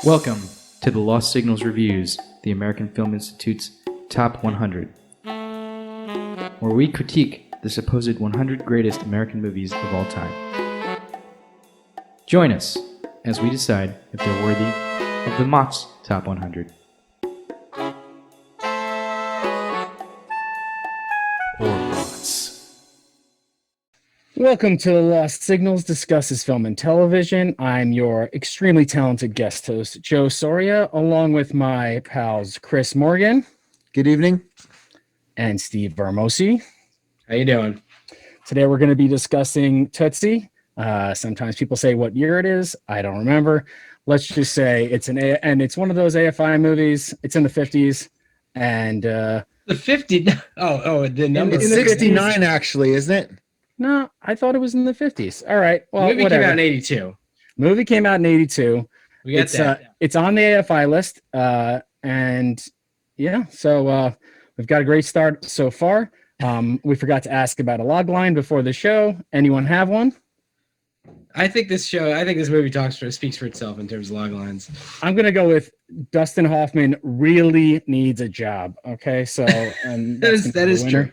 Welcome to the Lost Signals Reviews, the American Film Institute's Top 100, where we critique the supposed 100 greatest American movies of all time. Join us as we decide if they're worthy of the Mott's Top 100. Or Mott's. Welcome to the Lost Signals Discusses Film and Television. I'm your extremely talented guest host, Joe Soria, along with my pals Chris Morgan. Good evening. And Steve Vermosi. How you doing? Today we're going to be discussing Tootsie. Sometimes people say what year it is. I don't remember. Let's just say it's one of those AFI movies. It's in the 50s. And the 50. The number. It's 69 actually, isn't it? No, I thought it was in the 50s. All right. Well, movie whatever. came out in 82. Movie came out in 82. We got that. It's on the AFI list. And yeah, so we've got a great start so far. We forgot to ask about a log line before the show. Anyone have one? I think this movie speaks for itself in terms of log lines. I'm going to go with Dustin Hoffman really needs a job. Okay. So, and that is true.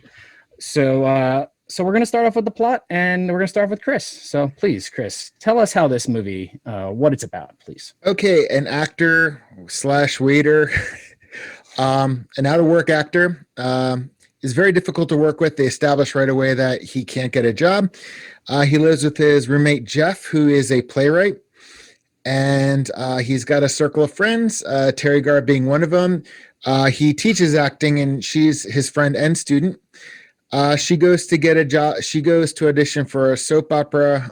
So we're going to start off with the plot, and we're going to start off with Chris. So please, Chris, tell us how this movie, what it's about, please. Okay, an actor / waiter, an out-of-work actor, is very difficult to work with. They establish right away that he can't get a job. He lives with his roommate, Jeff, who is a playwright, and he's got a circle of friends, Terry Garr being one of them. He teaches acting, and she's his friend and student. She goes to get a job. She goes to audition for a soap opera,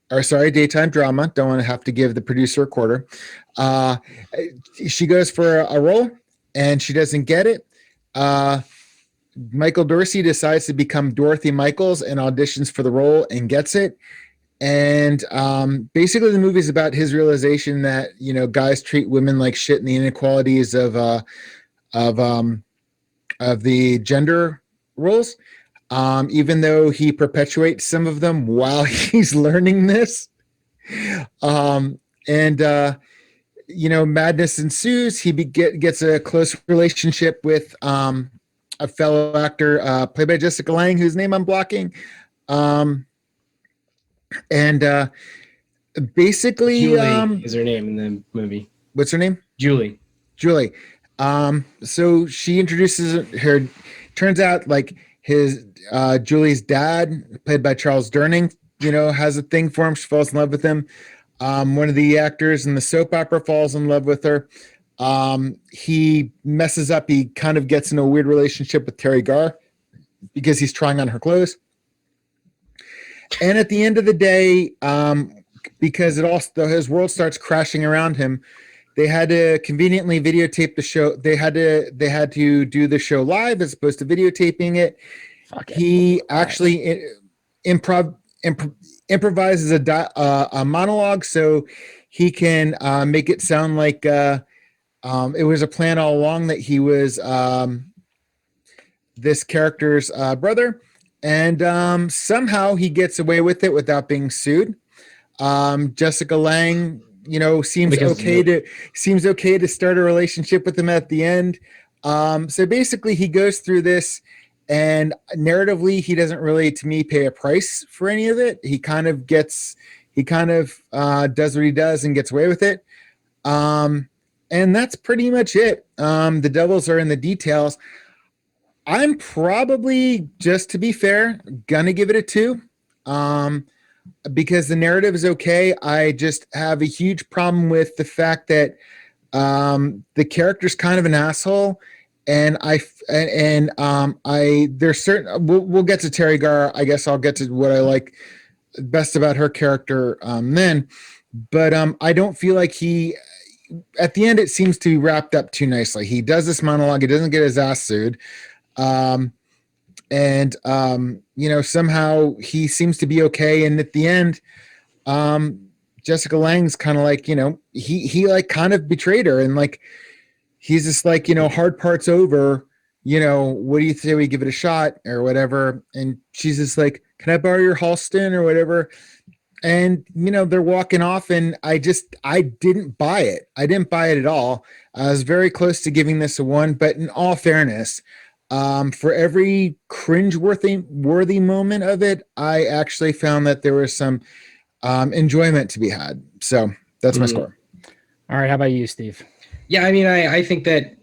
daytime drama. Don't want to have to give the producer a quarter. She goes for a role and she doesn't get it. Michael Dorsey decides to become Dorothy Michaels and auditions for the role and gets it. And basically the movie is about his realization that, guys treat women like shit and the inequalities of the gender roles, even though he perpetuates some of them while he's learning this. Madness ensues. He gets a close relationship with a fellow actor played by Jessica Lange, whose name I'm blocking. Basically... Julie is her name in the movie. What's her name? Julie. So she introduces her. Turns out, like his Julie's dad, played by Charles Durning, has a thing for him. She falls in love with him. One of the actors in the soap opera falls in love with her. He messes up. He kind of gets in a weird relationship with Terry Garr because he's trying on her clothes. And at the end of the day, because his world starts crashing around him, they had to conveniently videotape the show. They had to do the show live as opposed to videotaping it. He actually improvises a monologue so he can make it sound like it was a plan all along that he was this character's brother, and somehow he gets away with it without being sued. Jessica Lange, seems okay to start a relationship with him at the end. So basically he goes through this, and narratively he doesn't really, to me, pay a price for any of it. He kind of does what he does and gets away with it. And that's pretty much it. The devils are in the details. I'm probably, just to be fair, gonna give it a 2. Because the narrative is okay. I just have a huge problem with the fact that the character's kind of an asshole, and there's certain. We'll get to Terry Garr. I guess I'll get to what I like best about her character then. But I don't feel like he. At the end, it seems to be wrapped up too nicely. He does this monologue. He doesn't get his ass sued. Somehow he seems to be okay. And at the end, Jessica Lange's kind of like, he like kind of betrayed her, and like, he's just like, hard part's over. what do you say we give it a shot or whatever? And she's just like, can I borrow your Halston or whatever? And, they're walking off, and I didn't buy it. I didn't buy it at all. I was very close to giving this a 1, but in all fairness, for every cringe-worthy moment of it, I actually found that there was some enjoyment to be had. So that's my score. All right. How about you, Steve? Yeah, I mean, I think that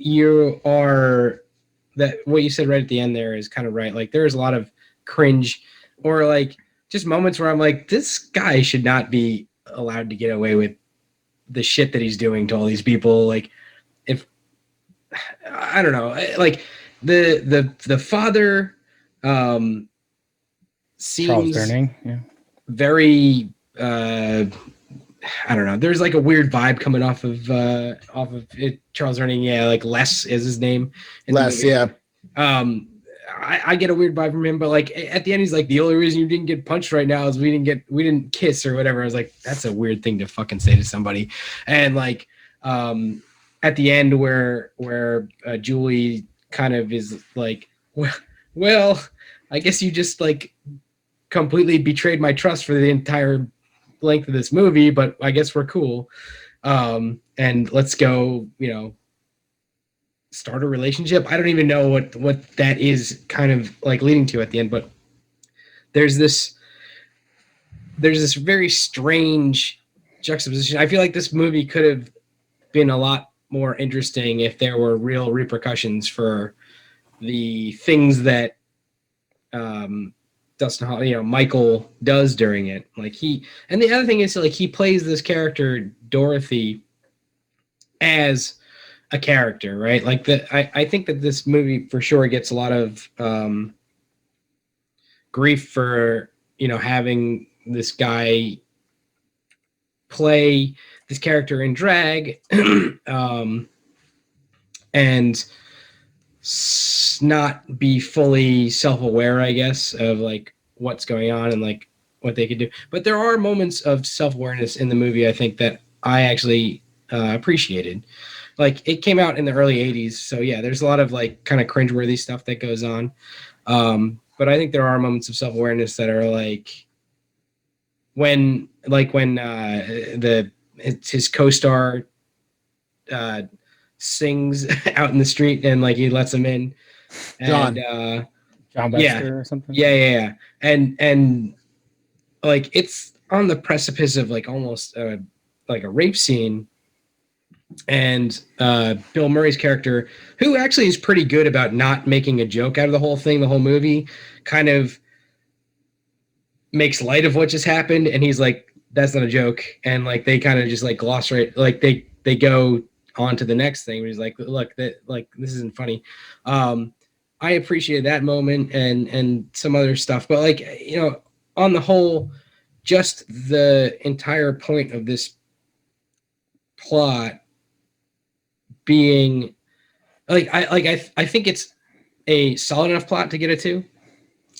that what you said right at the end there is kind of right. Like, there's a lot of cringe or like just moments where I'm like, this guy should not be allowed to get away with the shit that he's doing to all these people. Like, if I don't know, like the father seems Charles Durning, yeah. very I don't know. There's like a weird vibe coming off of it. Charles Durning, yeah, like Les is his name. Les, yeah. I get a weird vibe from him, but like at the end, he's like, the only reason you didn't get punched right now is we didn't kiss or whatever. I was like, that's a weird thing to fucking say to somebody. And like at the end where Julie kind of is like, well, I guess you just like completely betrayed my trust for the entire length of this movie, but I guess we're cool. And let's go, start a relationship. I don't even know what that is kind of like leading to at the end, but there's this very strange juxtaposition. I feel like this movie could have been a lot more interesting if there were real repercussions for the things that Dustin Hoffman, Michael does during it. Like and the other thing is like he plays this character Dorothy as a character, right? Like I think that this movie for sure gets a lot of grief for having this guy play this character in drag, and not be fully self-aware, I guess, of like what's going on and like what they could do. But there are moments of self-awareness in the movie, I think, that I actually appreciated. Like, it came out in the early 80s, so yeah, there's a lot of like kind of cringeworthy stuff that goes on. But I think there are moments of self-awareness that are like when his co-star sings out in the street and like he lets him in. And, John Baxter or something. Yeah. And like it's on the precipice of like almost like a rape scene. And Bill Murray's character, who actually is pretty good about not making a joke out of the whole thing, the whole movie, kind of makes light of what just happened. And he's like, that's not a joke. And like they kind of just like gloss right, like they go on to the next thing. He's like, look, that like this isn't funny. I appreciated that moment and some other stuff, but like on the whole, just the entire point of this plot being I think it's a solid enough plot to get it to,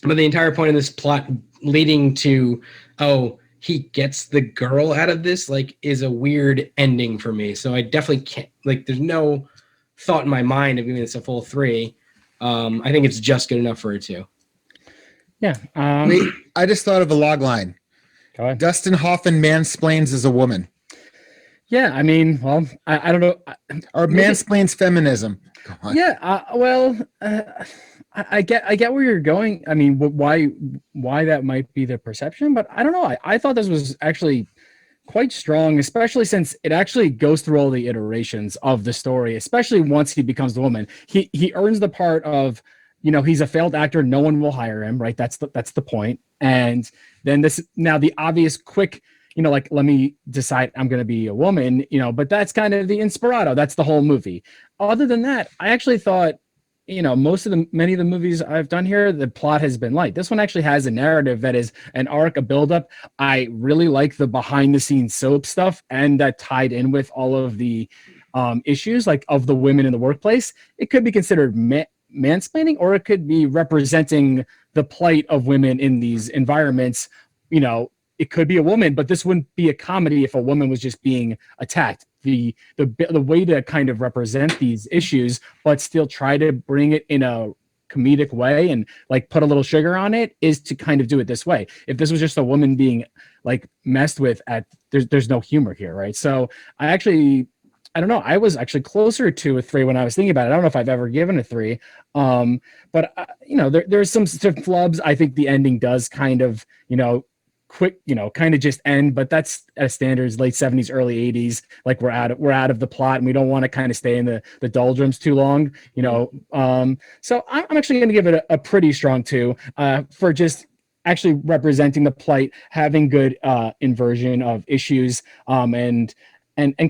but the entire point of this plot leading to he gets the girl out of this like is a weird ending for me. So I definitely can't, like, there's no thought in my mind of giving this a full 3. I think it's just good enough for a 2. Yeah. Wait, I just thought of a log line. Go ahead. Dustin Hoffman mansplains as a woman. Yeah, I mean, well, I don't know. Or mansplains feminism. Go on. Yeah, I get where you're going. I mean, why that might be the perception, but I don't know. I thought this was actually quite strong, especially since it actually goes through all the iterations of the story, especially once he becomes the woman. He earns the part of, he's a failed actor. No one will hire him, right? That's the point. And then now the obvious quick, like, let me decide I'm going to be a woman, but that's kind of the inspirato. That's the whole movie. Other than that, I actually thought, many of the movies I've done here, the plot has been light. This one actually has a narrative that is an arc, a buildup. I really like the behind the scenes soap stuff, and that tied in with all of the issues like of the women in the workplace. It could be considered mansplaining, or it could be representing the plight of women in these environments, it could be a woman, but this wouldn't be a comedy if a woman was just being attacked. The way to kind of represent these issues, but still try to bring it in a comedic way and like put a little sugar on it, is to kind of do it this way. If this was just a woman being like messed with, there's no humor here, right? So I don't know. I was actually closer to a 3 when I was thinking about it. I don't know if I've ever given a 3. But there's some flubs. I think the ending does kind of, quick, kind of just end, but that's as standards, late 70s, early 80s. Like we're out of the plot and we don't want to kind of stay in the doldrums too long, So I'm actually going to give it a pretty strong 2 for just actually representing the plight, having good inversion of issues, and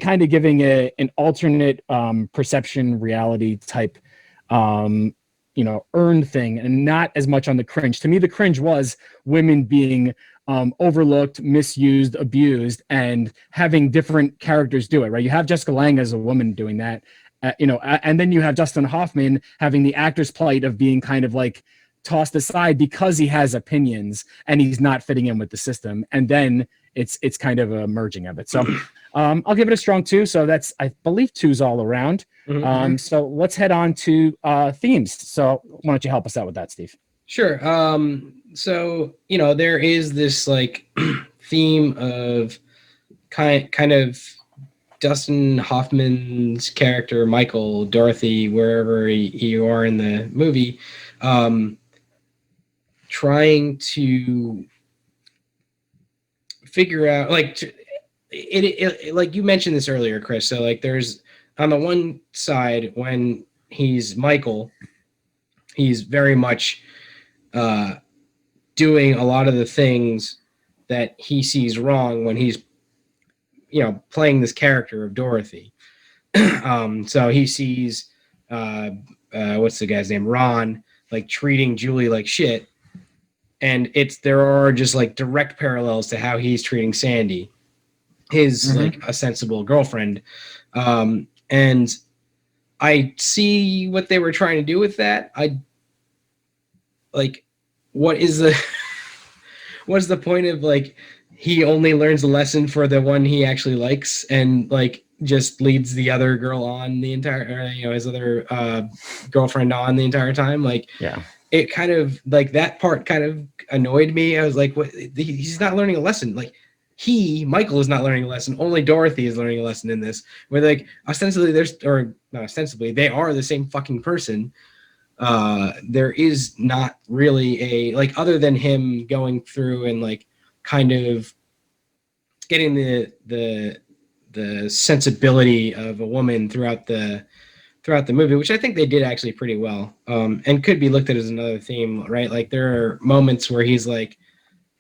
kind of giving an alternate perception reality type earned thing, and not as much on the cringe. To me, the cringe was women being overlooked, misused, abused, and having different characters do it, right? You have Jessica Lange as a woman doing that, and then you have Dustin Hoffman having the actor's plight of being kind of like tossed aside because he has opinions and he's not fitting in with the system. And then it's kind of a merging of it. So I'll give it a strong 2. So that's, I believe, 2's all around. So let's head on to themes. So why don't you help us out with that, Steve? Sure. So, there is this like theme of kind of Dustin Hoffman's character, Michael, Dorothy, wherever you are in the movie, trying to figure out like like you mentioned this earlier, Chris. So like there's on the one side, when he's Michael, he's very much doing a lot of the things that he sees wrong when he's playing this character of Dorothy. So he sees what's the guy's name, Ron, like treating Julie like shit, and there are just like direct parallels to how he's treating Sandy, his like a sensible girlfriend. And I see what they were trying to do with that. What's the point of like he only learns a lesson for the one he actually likes and like just leads the other girl on the entire, his other girlfriend on the entire time? Like, yeah, it kind of like that part kind of annoyed me. I was like, what? He's not learning a lesson. Like Michael is not learning a lesson. Only Dorothy is learning a lesson in this. Where like ostensibly not ostensibly, they are the same fucking person. There is not really a like, other than him going through and like kind of getting the sensibility of a woman throughout the movie, which I think they did actually pretty well, and could be looked at as another theme, right? Like there are moments where he's like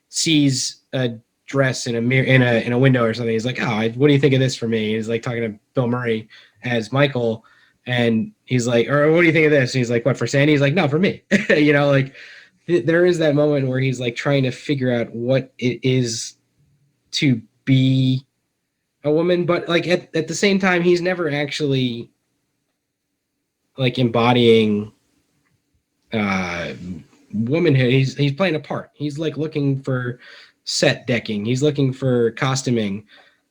sees a dress in a mirror in a window or something. He's like, oh, what do you think of this for me? He's like talking to Bill Murray as Michael, and he's like, or what do you think of this? And he's like, what, for Sandy? He's like, no, for me. Like there is that moment where he's like trying to figure out what it is to be a woman, but like at the same time, he's never actually like embodying womanhood. He's playing a part. He's like looking for set decking. He's looking for costuming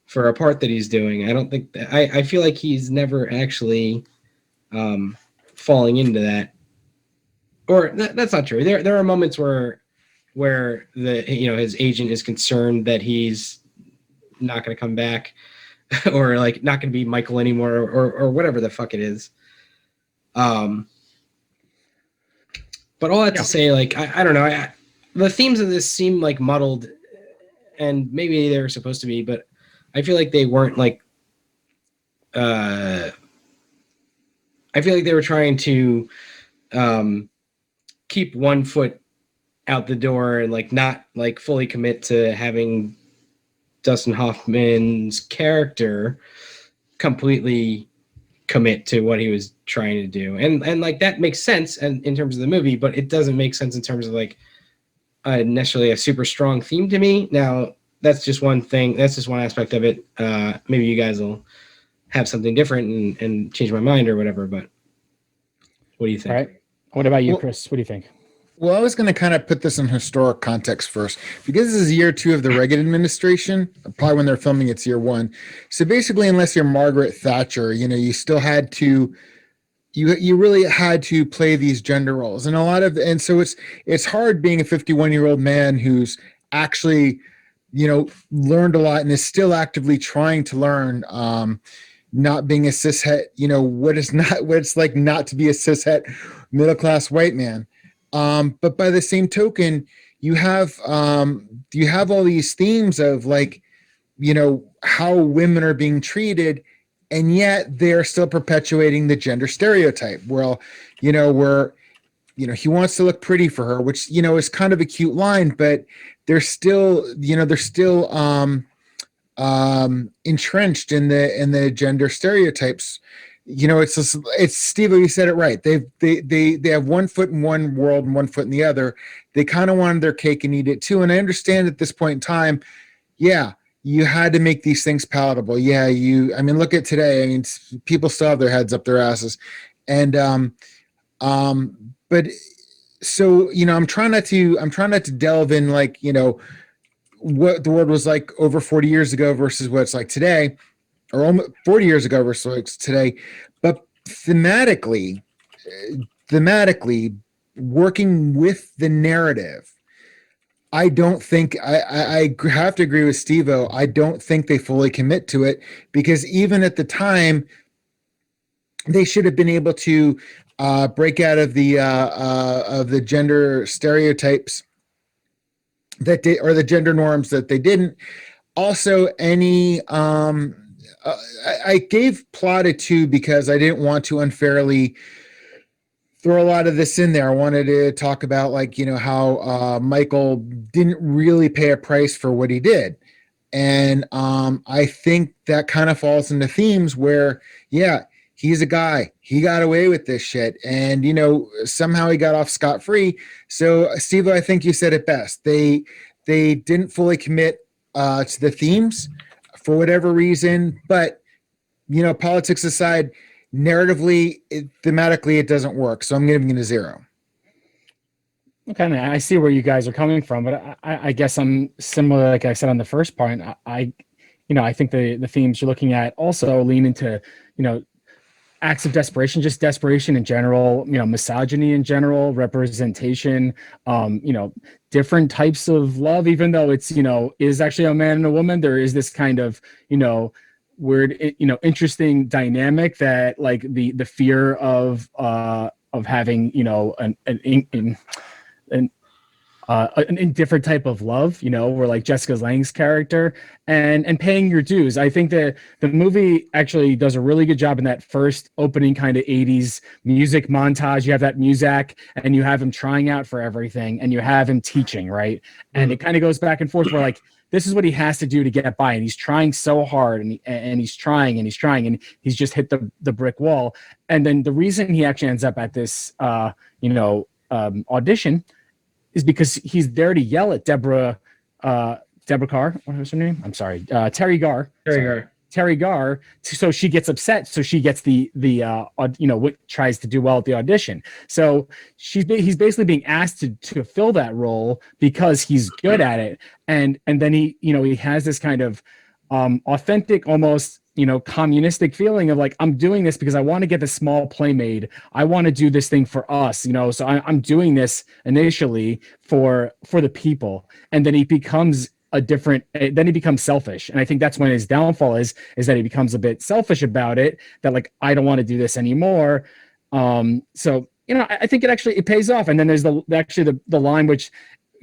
for a part that he's doing. I don't think that I feel like he's never actually falling into that. Or that's not true. There are moments where the his agent is concerned that he's not going to come back or like not going to be Michael anymore or whatever the fuck it is. But all that to say, like, I don't know. The themes of this seem like muddled, and maybe they were supposed to be, but I feel like they weren't like, I feel like they were trying to keep one foot out the door and like not like fully commit to having Dustin Hoffman's character completely commit to what he was trying to do. And like that makes sense in terms of the movie, but it doesn't make sense in terms of like necessarily a super strong theme to me. Now, that's just one thing. That's just one aspect of it. Maybe you guys will have something different and change my mind or whatever, but what do you think? All right. What about you, Chris? What do you think? Well, I was going to kind of put this in historic context first, because this is year 2 of the Reagan administration. Probably when they're filming, it's year 1. So basically, unless you're Margaret Thatcher, you still had to, you really had to play these gender roles, and so it's hard being a 51-year-old man who's actually, learned a lot and is still actively trying to learn. Not being a cishet, what it's like not to be a cishet middle class white man. But by the same token, you have all these themes of like, how women are being treated, and yet they're still perpetuating the gender stereotype. Well, where he wants to look pretty for her, which is kind of a cute line, but they're still entrenched in the gender stereotypes. It's Steve, you said it right. They have one foot in one world and one foot in the other. They kind of wanted their cake and eat it too. And I understand at this point in time, yeah, you had to make these things palatable. Yeah, look at today. People still have their heads up their asses. And but so I'm trying not to delve in like, what the world was like over 40 years ago versus what it's like today, or almost 40 years ago versus what it's today. But thematically, working with the narrative, I don't think I have to agree with Steve-O. I don't think they fully commit to it, because even at the time, they should have been able to break out of the gender stereotypes or the gender norms that they didn't. Also, I gave plot a 2 because I didn't want to unfairly throw a lot of this in there. I wanted to talk about how Michael didn't really pay a price for what he did. And I think that kind of falls into themes where, yeah, he's a guy. He got away with this shit. And, somehow he got off scot-free. So, Steve, I think you said it best. They didn't fully commit to the themes for whatever reason. But, politics aside, narratively, thematically, it doesn't work. So I'm giving it a 0. Okay, I see where you guys are coming from, but I guess I'm similar. Like I said on the first part, I think the themes you're looking at also lean into, acts of desperation, just desperation in general, misogyny in general, representation, different types of love, even though it's, is actually a man and a woman. There is this kind of, weird, interesting dynamic that like the fear of having, an indifferent type of love, where like Jessica Lange's character and paying your dues. I think that the movie actually does a really good job in that first opening kind of 80s music montage. You have that Muzak and you have him trying out for everything and you have him teaching, right? And it kind of goes back and forth where like, this is what he has to do to get by. And he's trying so hard and he's trying and he's just hit the brick wall. And then the reason he actually ends up at this, audition is because he's there to yell at Deborah Carr. What was her name? I'm sorry. Terry Garr. Terry Garr. So she gets upset. So she gets what tries to do well at the audition. So he's basically being asked to fill that role because he's good at it. And then he has this kind of authentic, almost, communistic feeling of like, I'm doing this because I want to get the small play made. I want to do this thing for us, so I'm doing this initially for the people. And then he becomes selfish. And I think that's when his downfall is that he becomes a bit selfish about it, that like, I don't want to do this anymore. So, I think it pays off. And then there's the line, which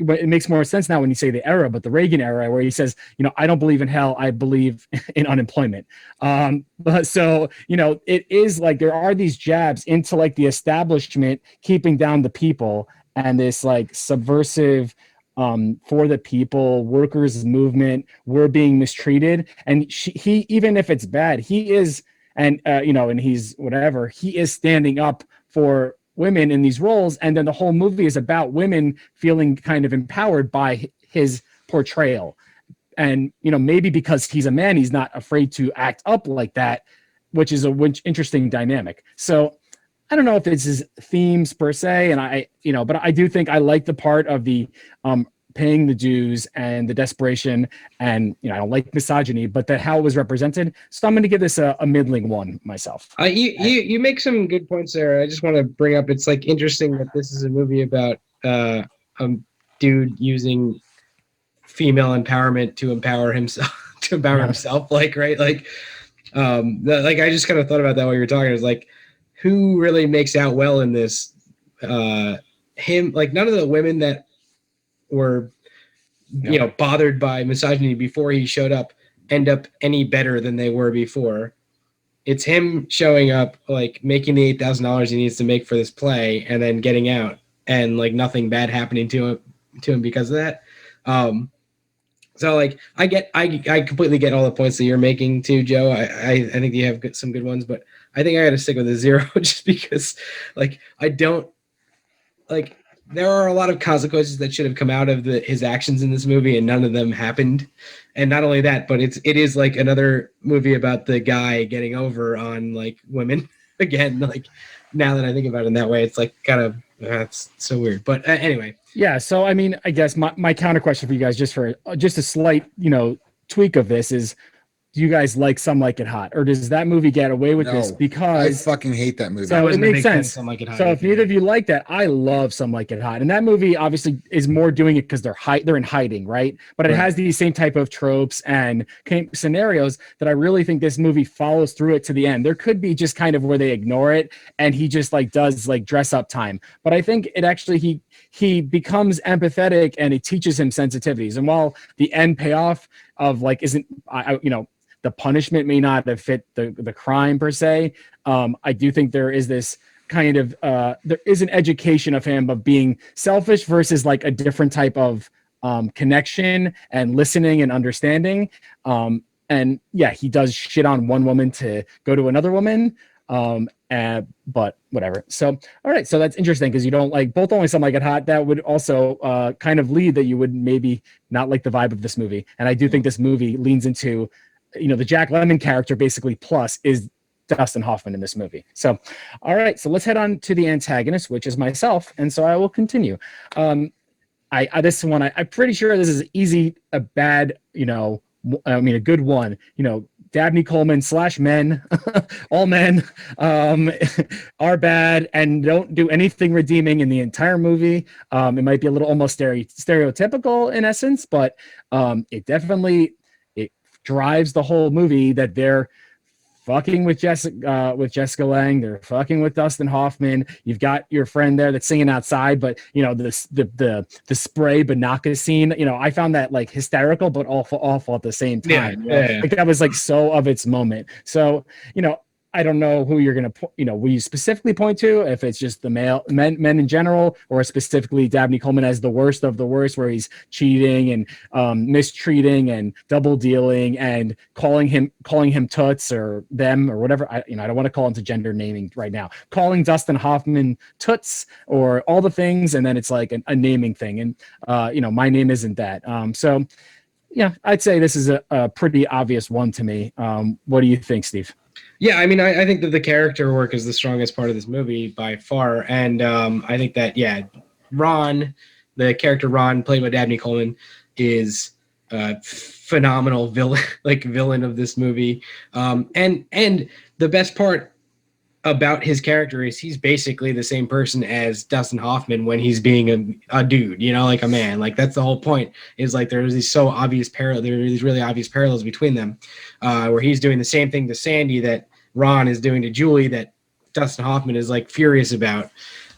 it makes more sense now when you say the era, but the Reagan era, where he says, I don't believe in hell, I believe in unemployment. But so, it is like there are these jabs into like the establishment keeping down the people and this like subversive for the people, workers movement, we're being mistreated. And he, even if it's bad, he is, and he's whatever, he is standing up for women in these roles. And then the whole movie is about women feeling kind of empowered by his portrayal. And, maybe because he's a man, he's not afraid to act up like that, which is interesting dynamic. So I don't know if it's his themes per se, and but I do think I like the part of the paying the dues and the desperation, and I don't like misogyny, but that how it was represented. So I'm going to give this a middling one myself. You make some good points there. I just want to bring up, it's like interesting that this is a movie about a dude using female empowerment to empower himself, like, right, like like I just kind of thought about that while you were talking. It's like, who really makes out well in this? Him, like, none of the women that were bothered by misogyny before he showed up end up any better than they were before. It's him showing up, like making the $8,000 he needs to make for this play, and then getting out, and like nothing bad happening to him because of that. So like I completely get all the points that you're making too, Joe. I think you have some good ones, but I think I got to stick with a 0 just because, like, I don't like. There are a lot of consequences that should have come out of his actions in this movie, and none of them happened. And not only that, but it is like another movie about the guy getting over on like women again. Like, now that I think about it in that way, it's like kind of it's so weird. But anyway. Yeah. So I mean, I guess my counter question for you guys, just a slight tweak of this is, do you guys like Some Like It Hot, or does that movie get away with this? Because I fucking hate that movie. So it makes sense. So if neither of you like that, I love Some Like It Hot, and that movie obviously is more doing it because they're in hiding, right? But it has these same type of tropes and scenarios that I really think this movie follows through it to the end. There could be just kind of where they ignore it, and he just like does like dress up time. But I think it actually he becomes empathetic, and it teaches him sensitivities. And while the end payoff of like isn't the punishment may not have fit the crime per se, I do think there is this kind of there is an education of him of being selfish versus like a different type of connection and listening and understanding. And yeah, he does shit on one woman to go to another woman. But whatever. So, all right. So that's interesting because you don't like both only Some Like It Hot. That would also kind of lead that you would maybe not like the vibe of this movie. And I do think this movie leans into, the Jack Lemmon character basically plus is Dustin Hoffman in this movie. So, all right. So let's head on to the antagonist, which is myself. And so I will continue. This one, I'm pretty sure this is easy, a bad, a good one, Dabney Coleman / men, all men are bad and don't do anything redeeming in the entire movie. It might be a little almost stereotypical in essence, but it definitely drives the whole movie that they're fucking with Jessica Lange, they're fucking with Dustin Hoffman. You've got your friend there that's singing outside, but the spray Banaka scene, I found that like hysterical but awful at the same time. Yeah. Like that was like so of its moment. So I don't know who you're gonna will you specifically point to, if it's just the men in general, or specifically Dabney Coleman as the worst of the worst, where he's cheating and mistreating and double dealing and calling him toots or them or whatever. I don't want to call into gender naming right now. Calling Dustin Hoffman toots or all the things, and then it's like a naming thing, and my name isn't that. So yeah, I'd say this is a pretty obvious one to me. What do you think, Steve? Yeah, I mean, I think that the character work is the strongest part of this movie by far. And I think that, Ron, the character Ron, played by Dabney Coleman, is a phenomenal villain of this movie. And the best part about his character is he's basically the same person as Dustin Hoffman when he's being a dude, like a man. Like, that's the whole point, is like there's these so obvious there are these really obvious parallels between them, where he's doing the same thing to Sandy that Ron is doing to Julie that Dustin Hoffman is like furious about.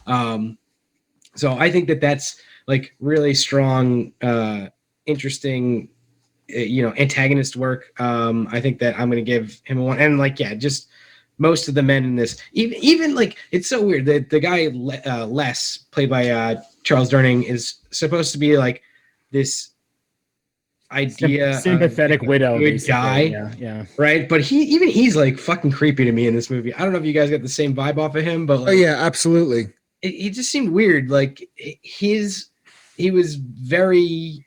So I think that that's like really strong, interesting, antagonist work. I think that I'm going to give him a 1. And just most of the men in this, even like, it's so weird that the guy Les, played by Charles Durning, is supposed to be like this idea sympathetic widow, good guy, yeah, right? But he's like fucking creepy to me in this movie. I don't know if you guys got the same vibe off of him, but like, oh yeah, absolutely. He just seemed weird. Like he was very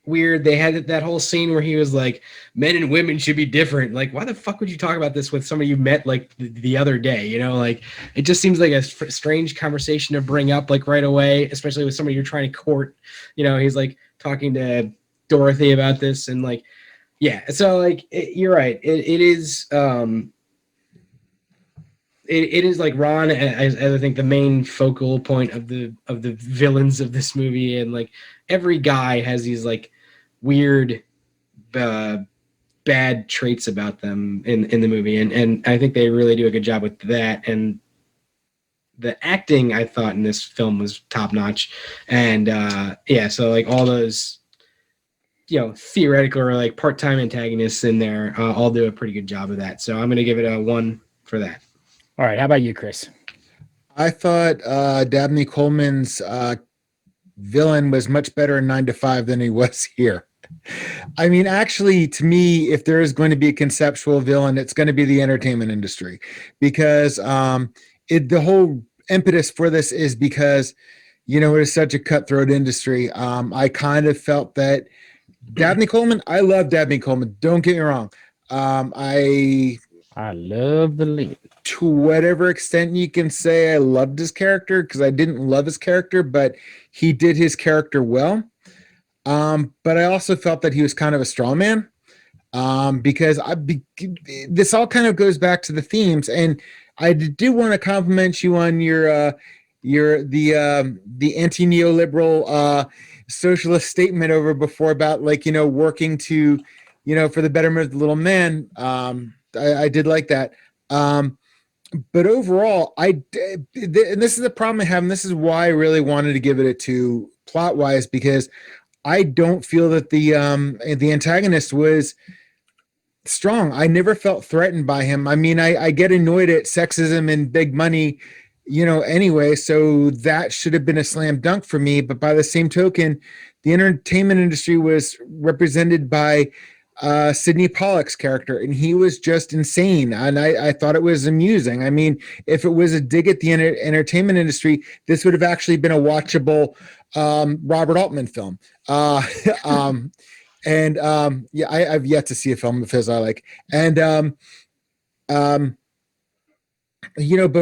weird. They had that whole scene where he was like, men and women should be different. Like, why the fuck would you talk about this with somebody you met like the other day? You know, like it just seems like a strange conversation to bring up like right away, especially with somebody you're trying to court. You know, he's like talking to Dorothy about this, and like, yeah. So like, you're right. It is. It is like Ron, as I think the main focal point of the villains of this movie, and like every guy has these like weird bad traits about them in the movie, and I think they really do a good job with that. And the acting I thought in this film was top notch, and yeah, so like all those theoretical or like part-time antagonists in there all do a pretty good job of that. So I'm gonna give it a 1 for that. All right, how about you, Chris? I thought Dabney Coleman's villain was much better in 9 to 5 than he was here. I mean, actually, to me, if there is going to be a conceptual villain, it's going to be the entertainment industry, because the whole impetus for this is because, it is such a cutthroat industry. I kind of felt that Dabney Coleman, I love Dabney Coleman. Don't get me wrong. I love the lead. To whatever extent you can say I loved his character, because I didn't love his character, but he did his character well. But I also felt that he was kind of a straw man, because this all kind of goes back to the themes, and I do want to compliment you on the anti-neoliberal socialist statement over before about working to for the betterment of the little man. I did like that. But overall, and this is the problem I have, and this is why I really wanted to give it a 2 plot wise, because I don't feel that the antagonist was strong. I never felt threatened by him. I mean, I get annoyed at sexism and big money, anyway, so that should have been a slam dunk for me. But by the same token, the entertainment industry was represented by Sidney Pollack's character, and he was just insane, and I thought it was amusing. I mean, if it was a dig at the entertainment industry, this would have actually been a watchable Robert Altman film. Yeah, I've yet to see a film of his I like. And but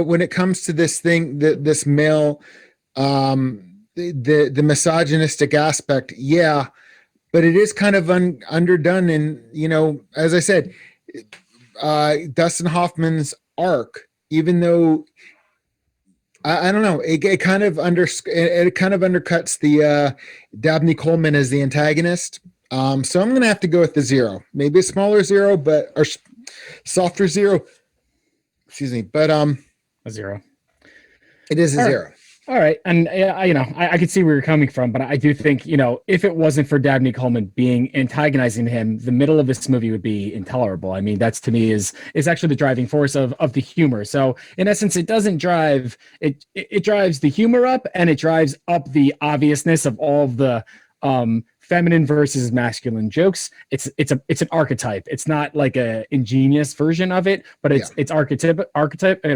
when it comes to this thing, this male, the misogynistic aspect, yeah. But it is kind of underdone. And, as I said, Dustin Hoffman's arc, even though I don't know, it kind of undercuts the Dabney Coleman as the antagonist. So I'm going to have to go with the 0, maybe a smaller 0, or softer 0. Excuse me. But a 0. It is a 0. All right. And, I could see where you're coming from, but I do think, if it wasn't for Dabney Coleman antagonizing him, the middle of this movie would be intolerable. I mean, that's to me is actually the driving force of the humor. So in essence, it doesn't drive, it drives the humor up, and it drives up the obviousness of all of the feminine versus masculine jokes. It's an archetype. It's not like a ingenious version of it, but it's archetype,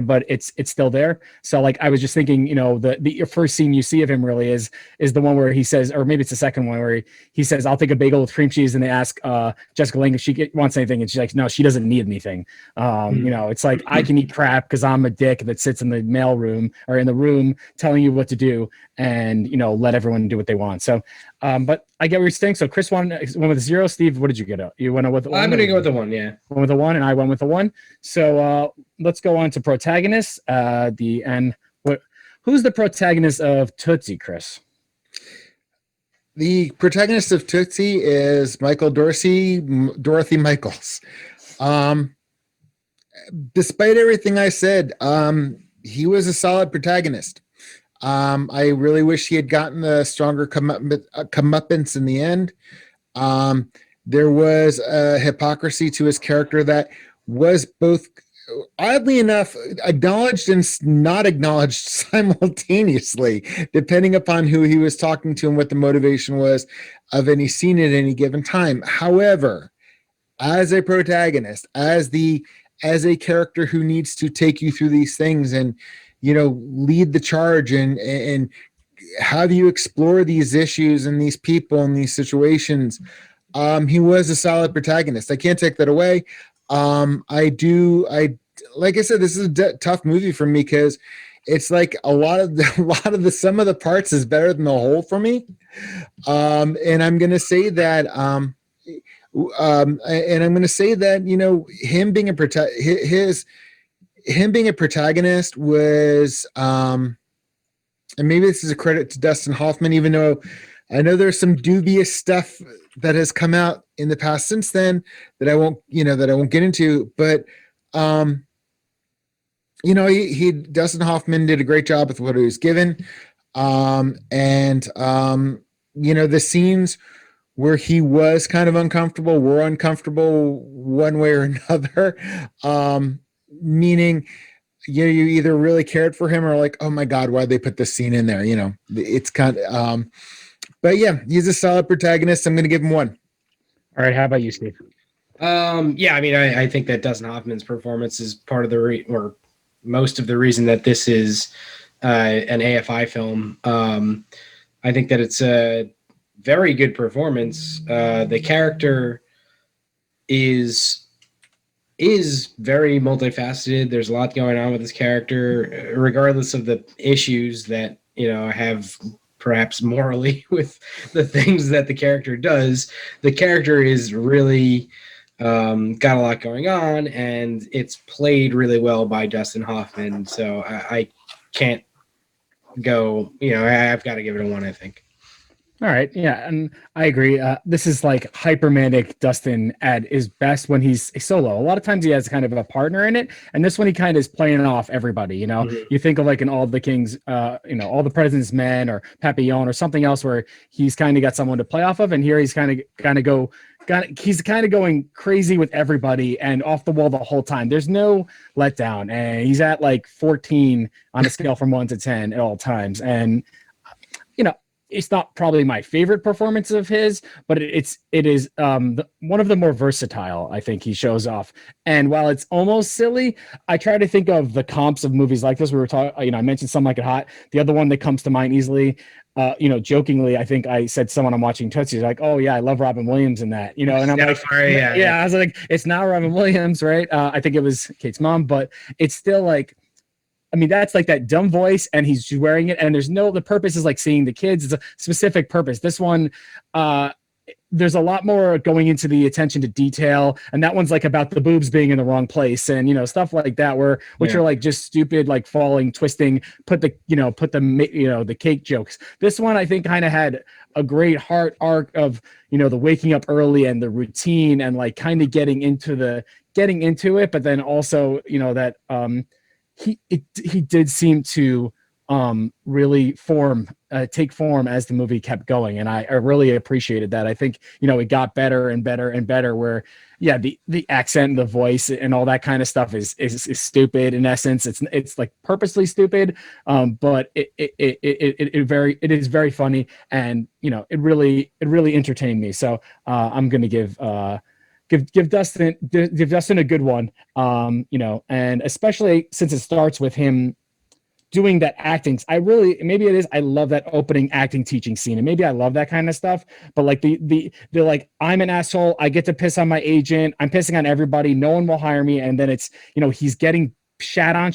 but it's still there. So like I was just thinking, the first scene you see of him really is the one where he says, or maybe it's the second one where he says, "I'll take a bagel with cream cheese," and they ask Jessica Lange if she wants anything, and she's like, "No, she doesn't need anything." It's like, I can eat crap because I'm a dick that sits in the mail room or in the room telling you what to do, and let everyone do what they want. So but I get what you're saying. So Chris went with a 0. Steve, what did you get? You went with the 1? I'm going to go with the 1, yeah. Went with the 1, and I went with the 1. So let's go on to protagonists. Who's the protagonist of Tootsie, Chris? The protagonist of Tootsie is Dorothy Michaels. Despite everything I said, he was a solid protagonist. I really wish he had gotten the stronger comeuppance in the end. There was a hypocrisy to his character that was both, oddly enough, acknowledged and not acknowledged simultaneously, depending upon who he was talking to and what the motivation was of any scene at any given time. However, as a protagonist, as a character who needs to take you through these things and lead the charge and have you explore these issues and these people and these situations. He was a solid protagonist. I can't take that away. I like I said, this is a tough movie for me because it's like a lot of the sum of the parts is better than the whole for me. And I'm gonna say that him being a protagonist was and maybe this is a credit to Dustin Hoffman, even though I know there's some dubious stuff that has come out in the past since then that I won't get into, but Dustin Hoffman did a great job with what he was given. The scenes where he was kind of uncomfortable were uncomfortable one way or another. Meaning you either really cared for him or like, oh my God, why'd they put this scene in there? It's kind of, but yeah, he's a solid protagonist. I'm going to give him 1. All right. How about you, Steve? I think that Dustin Hoffman's performance is part of or most of the reason that this is an AFI film. I think that it's a very good performance. The character is very multifaceted. There's a lot going on with this character, regardless of the issues that have perhaps morally with the things that the character does. The character is really got a lot going on, and it's played really well by Dustin Hoffman. So I can't go. I've got to give it a 1. I think. All right. Yeah. And I agree. This is like hypermanic Dustin at his best when he's solo. A lot of times he has kind of a partner in it. And this one, he kind of is playing off everybody, Mm-hmm. You think of like in All the King's, All the President's Men or Papillon or something else where he's kind of got someone to play off of. And here he's he's kind of going crazy with everybody and off the wall the whole time. There's no letdown. And he's at like 14 on a scale from 1 to 10 at all times. And, it's not probably my favorite performance of his, but it is one of the more versatile I think he shows off. And while it's almost silly, I try to think of the comps of movies like this. We were talking, I mentioned Some Like It Hot. The other one that comes to mind easily, jokingly, I think I said someone I'm watching Tootsie, like, oh yeah, I love Robin Williams in that, and I'm like, yeah, I was like, it's not Robin Williams, right? I think it was Kate's mom, but it's still like, that's like that dumb voice and he's wearing it and the purpose is like seeing the kids. It's a specific purpose. This one, there's a lot more going into the attention to detail. And that one's like about the boobs being in the wrong place and, stuff like that which are like just stupid, like falling, twisting, put the cake jokes. This one, I think kind of had a great heart arc of, the waking up early and the routine and like kind of getting into it. But then also, that, he did seem to really take form as the movie kept going, and I really appreciated that. I think it got better and better and better. Where the accent, and the voice, and all that kind of stuff is stupid in essence. It's like purposely stupid, but it is very funny, and it really entertained me. So I'm gonna give Dustin a good one, and especially since it starts with him doing that acting. I love that opening acting teaching scene, and maybe I love that kind of stuff. But like they're like, I'm an asshole. I get to piss on my agent. I'm pissing on everybody. No one will hire me. And then it's he's getting shat on,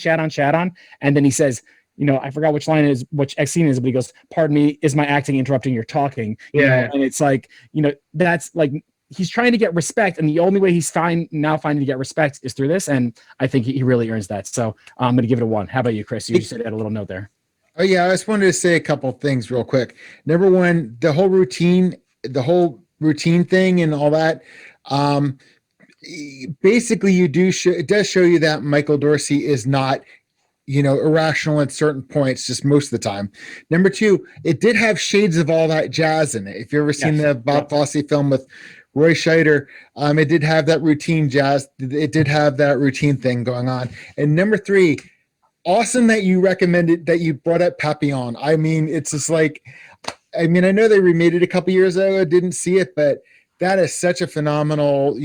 and then he says, I forgot which scene is, but he goes, "Pardon me, is my acting interrupting your talking?" And it's like that's like. He's trying to get respect, and the only way he's finding to get respect is through this, and I think he really earns that. So I'm going to give it a 1. How about you, Chris? You just had a little note there. Oh yeah, I just wanted to say a couple of things real quick. Number 1, the whole routine thing and all that. Basically, it does show you that Michael Dorsey is not irrational at certain points, just most of the time. Number 2, it did have shades of all that jazz in it. If you've ever seen the Bob Fosse film with Roy Scheider, it did have that routine jazz. It did have that routine thing going on. And number 3, awesome that you brought up Papillon. It's just like, I know they remade it a couple years ago. I didn't see it, but that is such a phenomenal,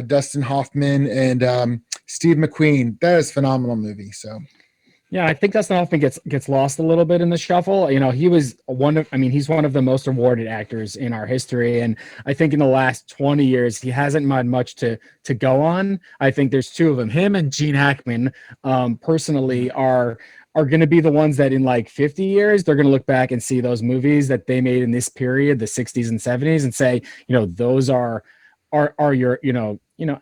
Dustin Hoffman and Steve McQueen. That is a phenomenal movie. So, Yeah, I think Dustin Hoffman gets lost a little bit in the shuffle. You know, he's one of the most awarded actors in our history, and I think in the last 20 years he hasn't had much to go on. I think there's two of them, him and Gene Hackman, personally are going to be the ones that in like 50 years they're going to look back and see those movies that they made in this period, the 60s and 70s, and say, you know, those are your,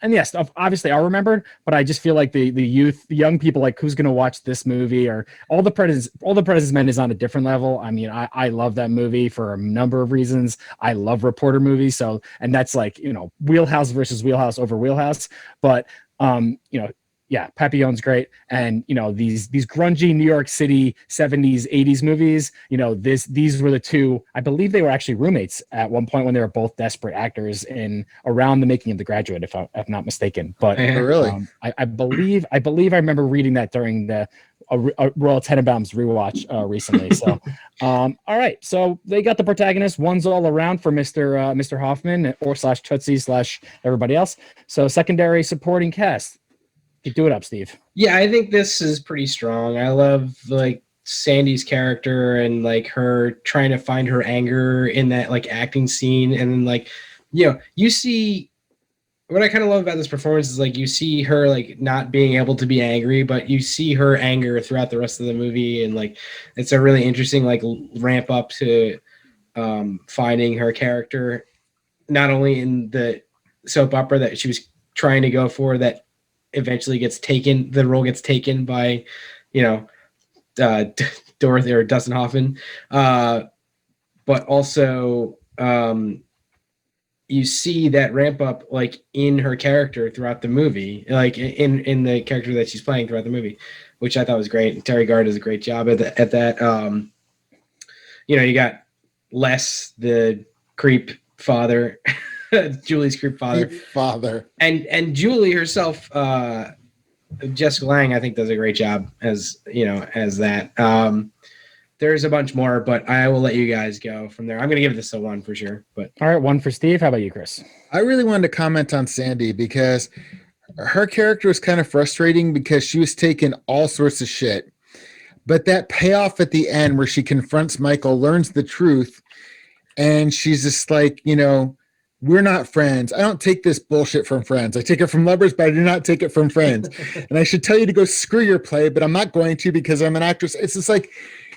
and yes, obviously are remembered, but I just feel like the youth, the young people, like who's going to watch this movie, or all the President's Men is on a different level. I mean, I love that movie for a number of reasons. I love reporter movies. So, and that's like, you know, wheelhouse versus wheelhouse over wheelhouse. But, yeah, Papillon's great. And, you know, these grungy New York City 70s, 80s movies, you know, these were the two, I believe they were actually roommates at one point when they were both desperate actors in around the making of The Graduate, if I'm not mistaken. But Really? I believe I remember reading that during the Royal Tenenbaums rewatch recently. So, all right. So they got the protagonist. One's all around for Mr. Hoffman or / Tootsie / everybody else. So secondary supporting cast. You do it up, Steve. Yeah, I think this is pretty strong. I love like Sandy's character and like her trying to find her anger in that like acting scene. And then like, you know, you see what I kind of love about this performance is like you see her like not being able to be angry, but you see her anger throughout the rest of the movie. And like it's a really interesting like ramp up to finding her character, not only in the soap opera that she was trying to go for that eventually the role gets taken by, you know, Dorothy or Dustin Hoffman, but also you see that ramp up like in her character throughout the movie, like in the character that she's playing throughout the movie, which I thought was great. Terry Gard does a great job at that. You know, you got Les, the creep father, Julie's creep father, and Julie herself, Jessica Lange, I think does a great job as that. There's a bunch more, but I will let you guys go from there. I'm going to give this a 1 for sure. But all right, 1 for Steve. How about you, Chris? I really wanted to comment on Sandy because her character was kind of frustrating because she was taking all sorts of shit. But that payoff at the end where she confronts Michael, learns the truth, and she's just like, you know, we're not friends. I don't take this bullshit from friends. I take it from lovers, but I do not take it from friends. And I should tell you to go screw your play, but I'm not going to because I'm an actress. It's just like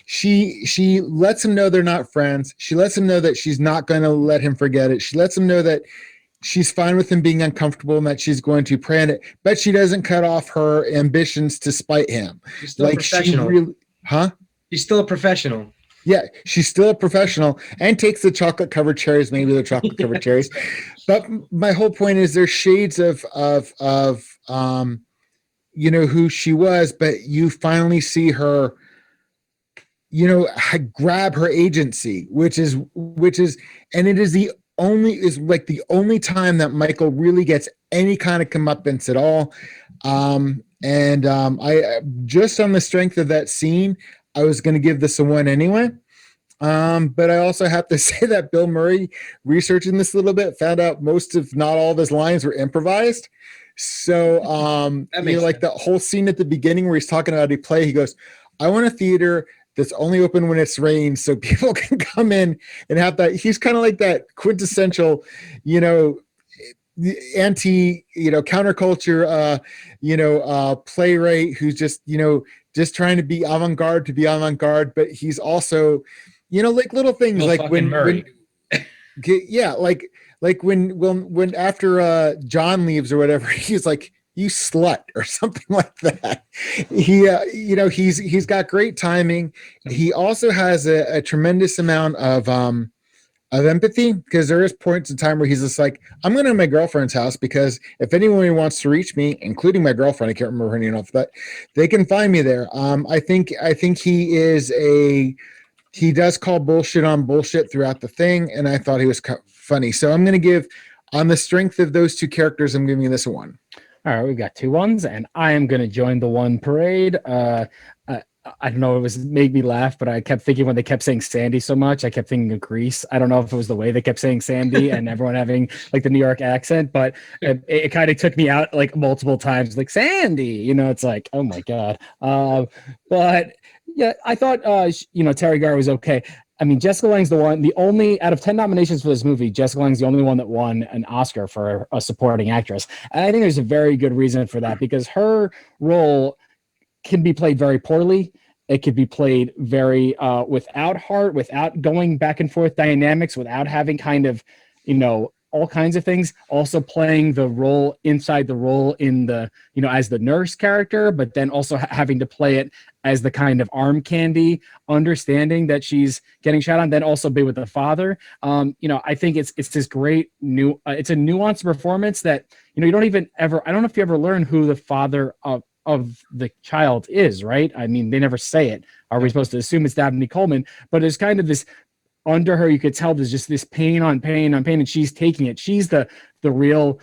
she lets him know they're not friends. She lets him know that she's not going to let him forget it. She lets him know that she's fine with him being uncomfortable and that she's going to pray on it, but she doesn't cut off her ambitions to spite him. She's still like a professional. She's still a professional. Yeah, she's still a professional and takes the chocolate covered cherries. Maybe they're chocolate covered cherries, but my whole point is there's shades of you know who she was, but you finally see her, you know, grab her agency, which is, and it is the only time that Michael really gets any kind of comeuppance at all. I just on the strength of that scene, I was going to give this a 1 anyway. But I also have to say that Bill Murray, researching this a little bit, found out most, if not all, of his lines were improvised. So, you know, like the whole scene at the beginning where he's talking about a play, he goes, I want a theater that's only open when it's rained so people can come in and have that. He's kind of like that quintessential, you know, anti, you know, counterculture, playwright who's just, you know, just trying to be avant-garde, but he's also, you know, like little things Bill like when yeah, like when after John leaves or whatever, he's like, you slut or something like that. He, you know, he's got great timing. He also has a tremendous amount of empathy, because there is points in time where he's just like, I'm going to my girlfriend's house because if anyone wants to reach me, including my girlfriend, I can't remember her name off that, they can find me there. I think he does call bullshit on bullshit throughout the thing, and I thought he was funny. So I'm going to give, on the strength of those two characters, I'm giving this a 1. All right, we've got 2 1s, and I am going to join the 1 parade. I don't know, it was made me laugh, but I kept thinking when they kept saying Sandy so much, I kept thinking of Grease. I don't know if it was the way they kept saying Sandy and everyone having like the New York accent, but it kind of took me out like multiple times, like Sandy, it's like, oh my God. But yeah, I thought, Terry Garr was okay. I mean, Jessica Lange's the only out of 10 nominations for this movie, Jessica Lange's the only one that won an Oscar for a supporting actress. And I think there's a very good reason for that because her role can be played very poorly. It could be played very without heart, without going back and forth dynamics, without having kind of, all kinds of things. Also playing the role inside the role in the, as the nurse character, but then also having to play it as the kind of arm candy, understanding that she's getting shot on, then also be with the father. I think it's this great it's a nuanced performance that, you don't even ever, I don't know if you ever learn who the father of the child is, right? I mean, they never say it. Are we supposed to assume it's Dabney Coleman? But there's kind of this under her, you could tell there's just this pain on pain on pain, and she's taking it. She's the real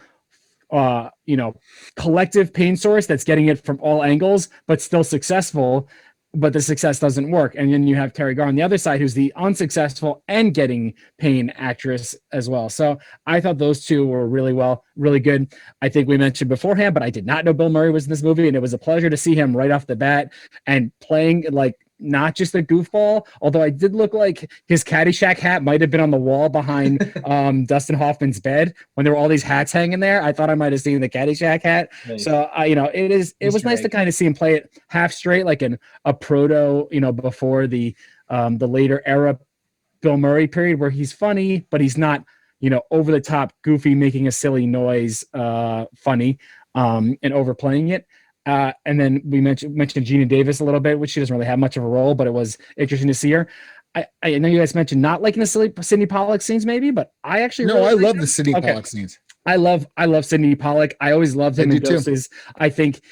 collective pain source that's getting it from all angles, but still successful. But the success doesn't work. And then you have Terry Garr on the other side, who's the unsuccessful and getting pain actress as well. So I thought those two were really good. I think we mentioned beforehand, but I did not know Bill Murray was in this movie. And it was a pleasure to see him right off the bat and playing like not just a goofball, although I did look like his Caddyshack hat might have been on the wall behind Dustin Hoffman's bed when there were all these hats hanging there. I thought I might have seen the Caddyshack hat. Nice. So it was nice to kind of see him play it half straight, like a proto, before the later era Bill Murray period where he's funny, but he's not, over the top, goofy, making a silly noise, funny, and overplaying it. And then we mentioned Gina Davis a little bit, which she doesn't really have much of a role, but it was interesting to see her. I know you guys mentioned not liking the Sidney Pollack scenes, maybe, but I actually I love the Sidney Pollack scenes. I love Sidney Pollack. I always loved him in Doses. I think,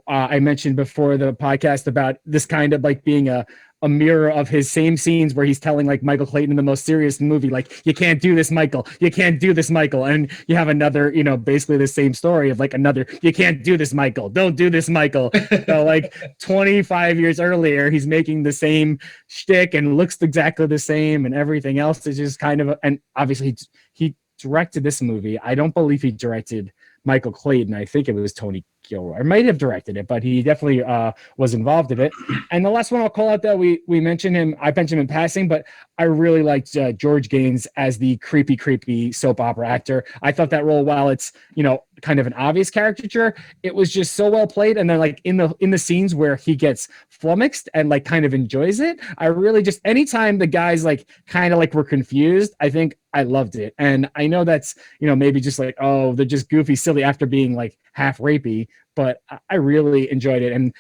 I mentioned before the podcast about this kind of like being a mirror of his same scenes where he's telling like Michael Clayton in the most serious movie, like, you can't do this, Michael. You can't do this, Michael. And you have another, basically the same story of like another, you can't do this, Michael. Don't do this, Michael. So like 25 years earlier, he's making the same shtick and looks exactly the same and everything else is just kind of, and obviously he directed this movie. I don't believe he directed Michael Clayton. I think it was Tony Gilroy. I might have directed it, but he definitely was involved in it. And the last one I'll call out that we mentioned him, I mentioned him in passing, but I really liked George Gaines as the creepy soap opera actor. I thought that role, while it's, kind of an obvious caricature, it was just so well played. And then like in the scenes where he gets flummoxed and like kind of enjoys it, I really just, anytime the guys like kind of like were confused, I think I loved it. And I know that's, maybe just like, oh, they're just goofy, silly after being like half rapey, but I really enjoyed it. And,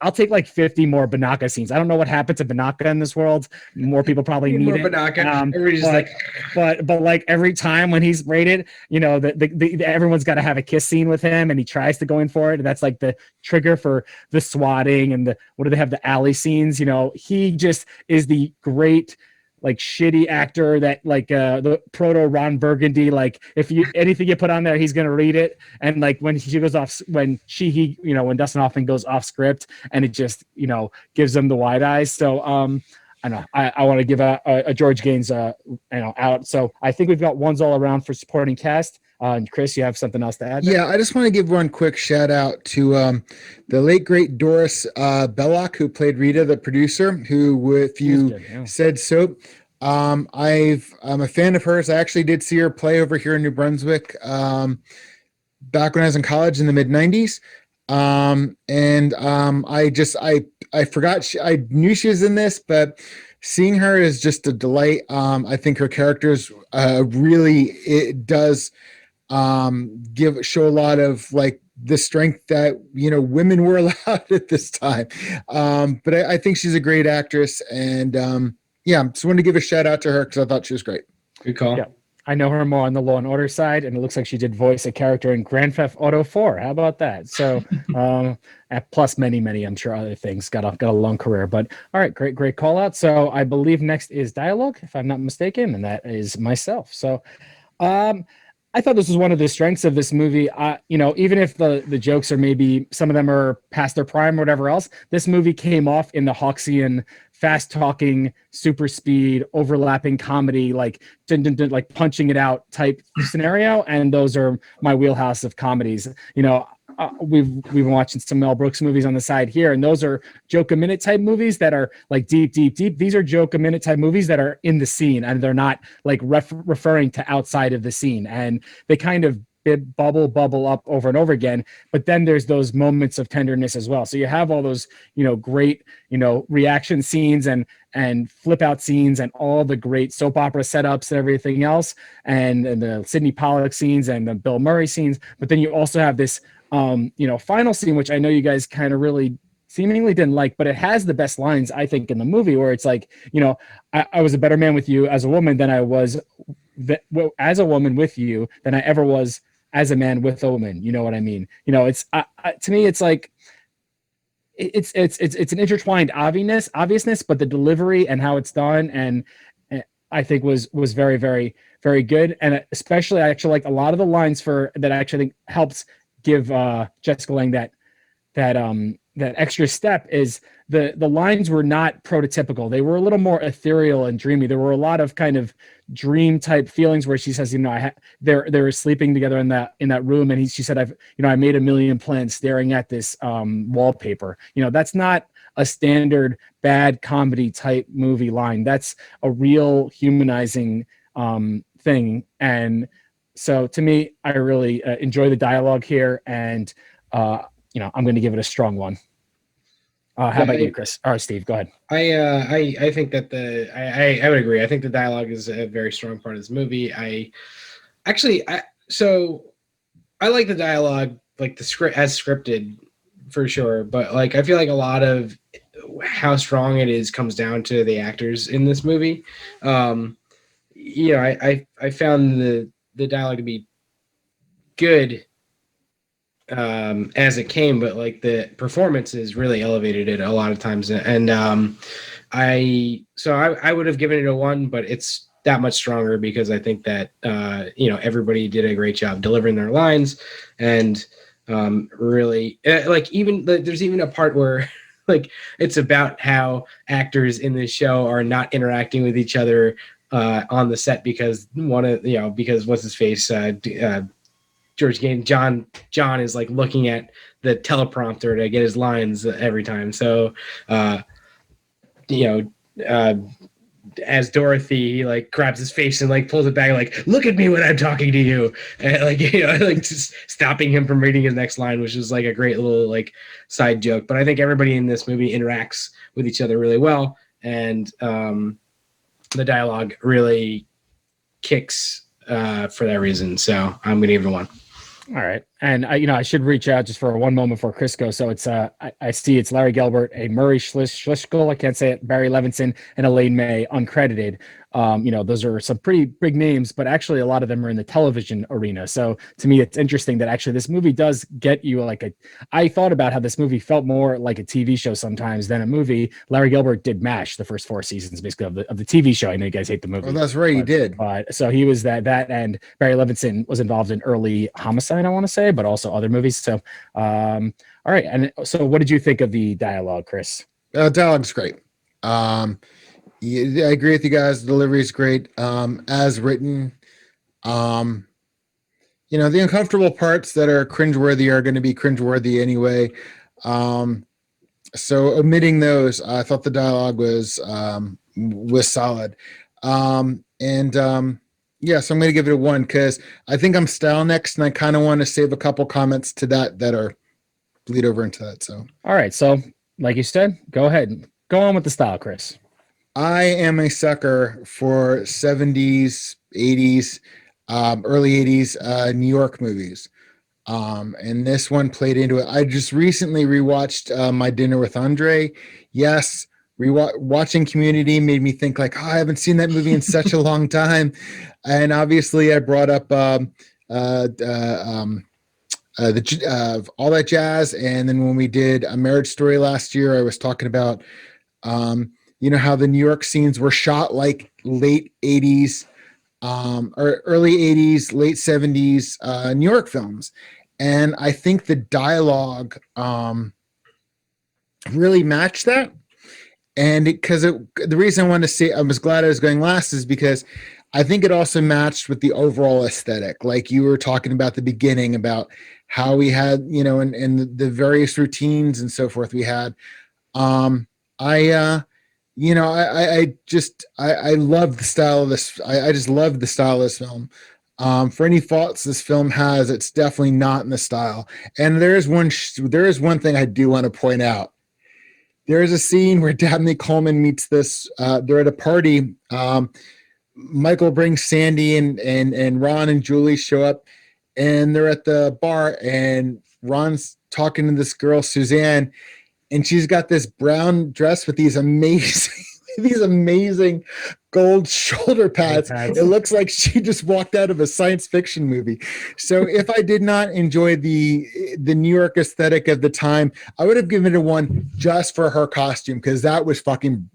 I'll take like 50 more Banaka scenes. I don't know what happened to Banaka in this world. More people probably need it. But like every time when he's rated, everyone's got to have a kiss scene with him and he tries to go in for it. And that's like the trigger for the swatting and what do they have? The alley scenes, he just is the great, like shitty actor that like the proto Ron Burgundy, like if you anything you put on there, he's gonna read it. And like when she goes off, when when Dustin Hoffman goes off script and it just gives them the wide eyes. So I know I want to give a George Gaines out. So I think we've got ones all around for supporting cast. And Chris, you have something else to add there? Yeah, I just want to give one quick shout out to the late great Doris Belloc, who played Rita, the producer, who, if you said soap, I'm a fan of hers. I actually did see her play over here in New Brunswick back when I was in college in the mid 90s. I forgot I knew she was in this, but seeing her is just a delight. I think her characters it does show a lot of like the strength that women were allowed at this time. But I think she's a great actress, and just wanted to give a shout out to her because I thought she was great. Good call. Yeah. I know her more on the Law and Order side, and it looks like she did voice a character in Grand Theft Auto 4. How about that? So, plus many, I'm sure, other things. Got a long career, but all right, great call out. So I believe next is dialogue, if I'm not mistaken, and that is myself. So, I thought this was one of the strengths of this movie. Even if the jokes are maybe some of them are past their prime or whatever else, this movie came off in the Hawksian, fast talking, super speed, overlapping comedy, like like punching it out type scenario. And those are my wheelhouse of comedies. We've been watching some Mel Brooks movies on the side here, and those are joke a minute type movies that are like deep. These are joke a minute type movies that are in the scene, and they're not like referring to outside of the scene, and they kind of bubble up over and over again. But then there's those moments of tenderness as well. So you have all those great reaction scenes and flip out scenes and all the great soap opera setups and everything else, and the Sidney Pollack scenes and the Bill Murray scenes. But then you also have this final scene, which I know you guys kind of really seemingly didn't like, but it has the best lines, I think, in the movie, where it's like, I was a better man with you as a woman than I was as a woman with you than I ever was as a man with a woman. You know what I mean? It's to me, it's like, it's an intertwined obviousness, but the delivery and how it's done, and I think was very, very, very good. And especially, I actually like a lot of the lines that I actually think helps give Jessica Lange that extra step is the lines were not prototypical. They were a little more ethereal and dreamy. There were a lot of kind of dream type feelings where she says, they were sleeping together in that room, and she said, I made a million plans staring at this wallpaper. That's not a standard bad comedy type movie line. That's a real humanizing thing. And so to me, I really enjoy the dialogue here, and I'm going to give it a strong one. How about you, Chris? Or Steve, go ahead. I think that I would agree. I think the dialogue is a very strong part of this movie. So I like the dialogue, like the script as scripted for sure, but like I feel like a lot of how strong it is comes down to the actors in this movie. I found the dialogue to be good as it came, but like the performances really elevated it a lot of times, and I would have given it a 1, but it's that much stronger because I think that everybody did a great job delivering their lines, and really like there's even a part where like it's about how actors in this show are not interacting with each other on the set because because what's his face George Gane, John is like looking at the teleprompter to get his lines every time. So, as Dorothy, he like grabs his face and like pulls it back, like, look at me when I'm talking to you. And like, like just stopping him from reading his next line, which is like a great little like side joke. But I think everybody in this movie interacts with each other really well. And the dialogue really kicks for that reason. So I'm going to give it a 1. All right. And I should reach out just for one moment before Chris goes. So it's I see it's Larry Gelbart, a Murray Schlishkel, I can't say it, Barry Levinson, and Elaine May uncredited. Those are some pretty big names, but actually a lot of them are in the television arena. So to me, it's interesting that actually this movie does get you I thought about how this movie felt more like a TV show sometimes than a movie. Larry Gelbart did MASH the first 4 seasons, basically of the TV show. I know you guys hate the movie. Oh, that's right. He did. So he was that, and Barry Levinson was involved in early Homicide, I want to say, but also other movies. So, all right. And so what did you think of the dialogue, Chris? Dialogue's great. Yeah, I agree with you guys. The delivery is great. As written, the uncomfortable parts that are cringeworthy are going to be cringeworthy anyway. So omitting those, I thought the dialogue was solid. So I'm going to give it a 1 because I think I'm style next, and I kind of want to save a couple comments to that are bleed over into that. So, all right. So, like you said, go ahead, go on with the style, Chris. I am a sucker for 70s, 80s, early 80s New York movies. And this one played into it. I just recently rewatched My Dinner with Andre. Yes, watching Community made me think like, I haven't seen that movie in such a long time. And obviously I brought up All That Jazz. And then when we did A Marriage Story last year, I was talking about how the New York scenes were shot like late 80s or early 80s, late 70s New York films. And I think the dialogue really matched that. And the reason I wanted to say I was glad I was going last is because I think it also matched with the overall aesthetic. Like you were talking about the beginning about how we had, and the various routines and so forth we had. I love the style of this. I just love the style of this film. For any faults this film has, it's definitely not in the style. And there is one thing I do want to point out. There is a scene where Dabney Coleman meets this. They're at a party. Michael brings Sandy and Ron and Julie show up, and they're at the bar. And Ron's talking to this girl Suzanne, and she's got this brown dress with these amazing gold shoulder pads. It looks like she just walked out of a science fiction movie. So if I did not enjoy the New York aesthetic of the time, I would have given it a 1 just for her costume, because that was fucking.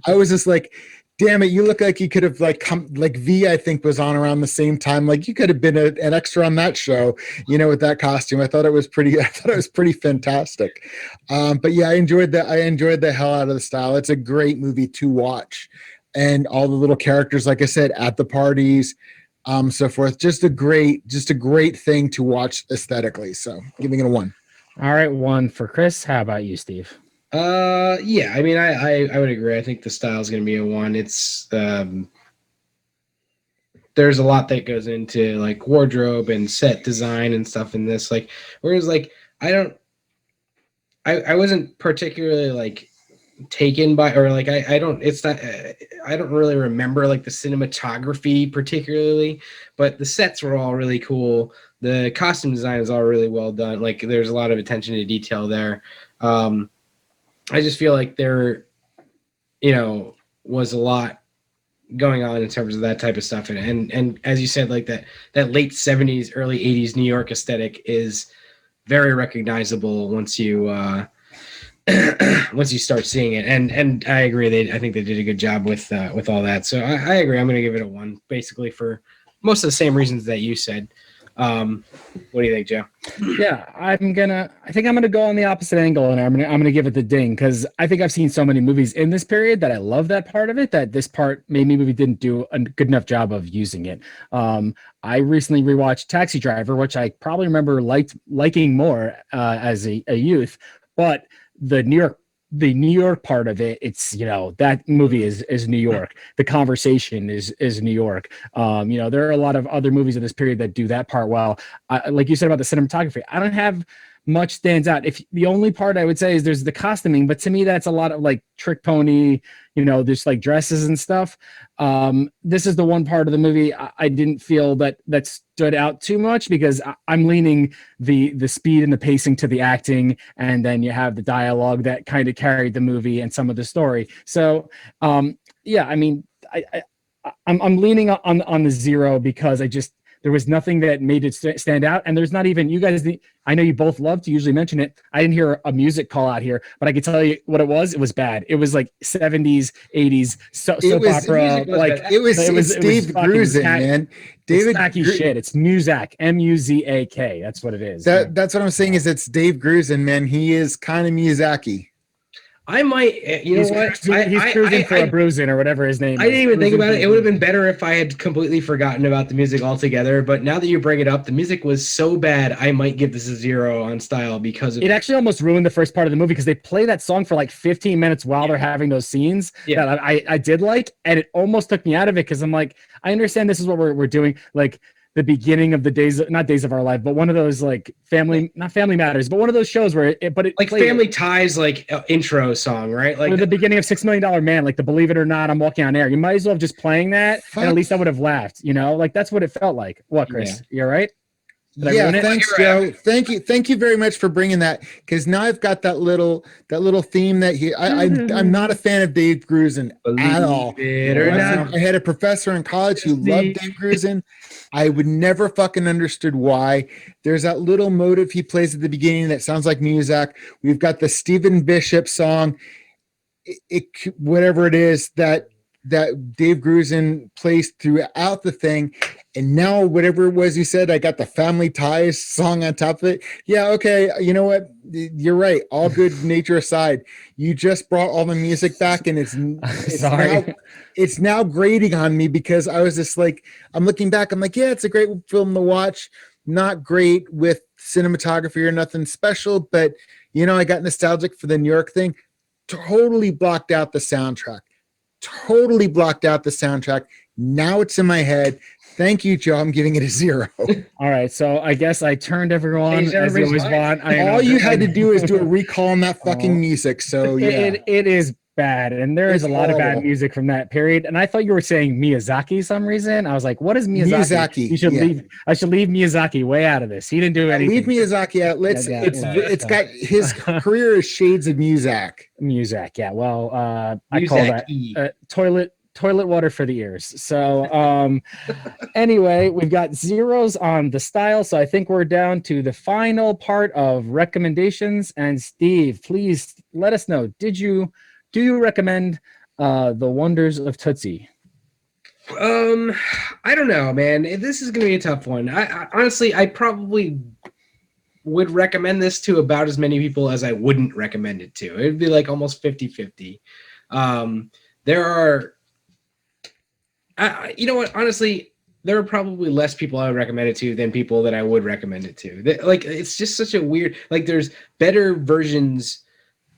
I was just like, damn it, you look like you could have V, I think, was on around the same time. Like you could have been an extra on that show, with that costume. I thought it was pretty fantastic. But yeah, I enjoyed the hell out of the style. It's a great movie to watch. And all the little characters, like I said, at the parties, so forth. Just a great thing to watch aesthetically. So giving it a 1. All right, 1 for Chris. How about you, Steve? Yeah, I mean, I would agree. I think the style is going to be a 1. It's there's a lot that goes into like wardrobe and set design and stuff in this. Like, whereas like I wasn't particularly like taken by, or like I don't really remember like the cinematography particularly, but the sets were all really cool. The costume design is all really well done. Like there's a lot of attention to detail there. I just feel like there, was a lot going on in terms of that type of stuff. And as you said, like that late 70s, early 80s New York aesthetic is very recognizable once you start seeing it. And I agree. I think they did a good job with all that. So I agree. I'm going to give it a 1, basically for most of the same reasons that you said. What do you think, Joe? Yeah, I think I'm gonna go on the opposite angle, and I'm gonna give it the ding, because I think I've seen so many movies in this period that I love that part of it, that this part maybe didn't do a good enough job of using it. I recently rewatched Taxi Driver, which I probably remember liking more as a youth, but the New York part of it, it's, that movie is New York. The conversation is New York. There are a lot of other movies of this period that do that part well. Like you said about the cinematography, I don't have much stands out. If the only part I would say is there's the costuming, but to me that's a lot of like trick pony, there's like dresses and stuff. This is the one part of the movie I didn't feel that stood out too much, because I'm leaning the speed and the pacing to the acting, and then you have the dialogue that kind of carried the movie and some of the story. So yeah, I mean, I'm leaning on the 0, because there was nothing that made it stand out. And there's not even, you guys, I know you both love to usually mention it. I didn't hear a music call out here, but I can tell you what it was. It was bad. It was like 70s, 80s soap opera. It was Dave Grusin, man. David Tacky shit. It's Muzak, Muzak. That's what it is. That's what I'm saying, is it's Dave Grusin, man. He is kind of Miyazaki. I might, he's cruising for a bruising or whatever his name is. I didn't even think about it. It would have been better if I had completely forgotten about the music altogether. But now that you bring it up, the music was so bad, I might give this a 0 on style because of it. Actually almost ruined the first part of the movie, because they play that song for like 15 minutes while they're having those scenes that I did like, and it almost took me out of it, because I'm like, I understand this is what we're doing. Like, the beginning of the not Days of Our Life, but one of those like not Family Matters, but one of those shows where it like Family Ties, like intro song, right? Like the beginning of $6 Million Man, like the Believe It or Not, I'm Walking on Air. You might as well have just playing that, and at least I would have laughed. Like that's what it felt like. What, Chris? Yeah. You all right? Thanks, Joe. Thank you very much for bringing that, because now I've got that little theme that I'm not a fan of Dave Grusin at all. I had a professor in college who loved Dave Grusin. I would never fucking understood why. There's that little motive he plays at the beginning that sounds like Muzak. We've got the Stephen Bishop song, whatever it is, that that Dave Grusin plays throughout the thing. And now whatever it was you said, I got the Family Ties song on top of it. Yeah, okay. You know what? You're right. All good nature aside, you just brought all the music back, and Sorry. it's now grating on me because I was just like, I'm looking back. I'm like, yeah, it's a great film to watch. Not great with cinematography or nothing special, but I got nostalgic for the New York thing. Totally blocked out the soundtrack. Now it's in my head. Thank you, Joe. I'm giving it a 0. All right, so I guess I turned everyone Changed as they always everybody's want. All you had to do is do a recall on that fucking music. So yeah, it is bad, and there is It's a lot of bad horrible. music from that period. And I thought you were saying Miyazaki some reason. I was like, what is Miyazaki? Miyazaki, yeah. I should leave Miyazaki way out of this. He didn't do anything. leave Miyazaki out. It's got his career is shades of Muzak. Music, yeah. Well, I call that toilet water for the ears. So anyway, we've got zeros on the style, so I think we're down to the final part of recommendations. And Steve, please let us know, do you recommend the Wonders of Tootsie? I don't know, man. This is gonna be a tough one. I honestly, I probably would recommend this to about as many people as I wouldn't recommend it to. It'd be like almost 50-50. There are you know what? Honestly, there are probably less people I would recommend it to than people that I would recommend it to. It's just such a weird. There's better versions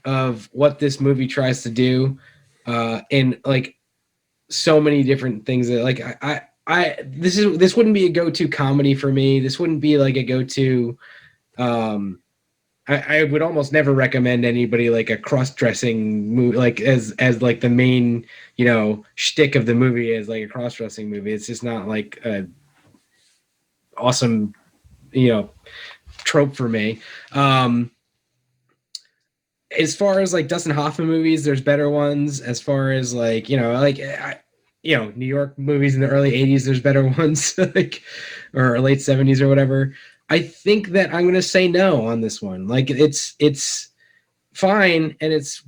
of what this movie tries to do, in so many different things that this wouldn't be a go-to comedy for me. This wouldn't be like a go-to. I would almost never recommend anybody like a cross-dressing movie, as the main, shtick of the movie is like a cross-dressing movie. It's just not like a awesome, trope for me. As far as like Dustin Hoffman movies, there's better ones. As far as New York movies in the early 80s, there's better ones, or late 70s or whatever. I think that I'm going to say no on this one. It's fine, and it's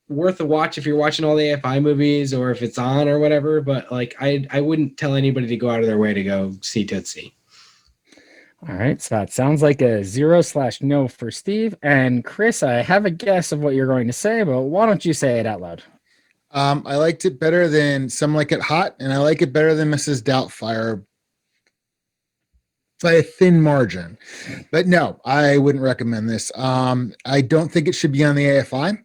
worth a watch if you're watching all the AFI movies or if it's on or whatever, but I wouldn't tell anybody to go out of their way to go see Tootsie. All right, so that sounds like a 0/no for Steve. And Chris, I have a guess of what you're going to say, but why don't you say it out loud? I liked it better than Some Like It Hot, and I like it better than Mrs. Doubtfire by a thin margin. But no, I wouldn't recommend this. I don't think it should be on the AFI.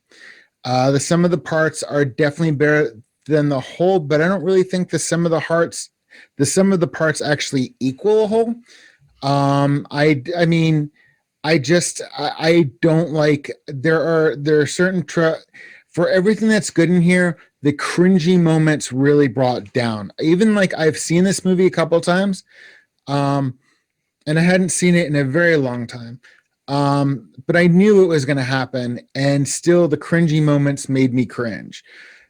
The sum of the parts are definitely better than the whole, but I don't really think the sum of the parts actually equal a whole. I don't like, there are certain for everything that's good in here, the cringy moments really brought down. Even I've seen this movie a couple of times, and I hadn't seen it in a very long time. But I knew it was going to happen, and still the cringy moments made me cringe.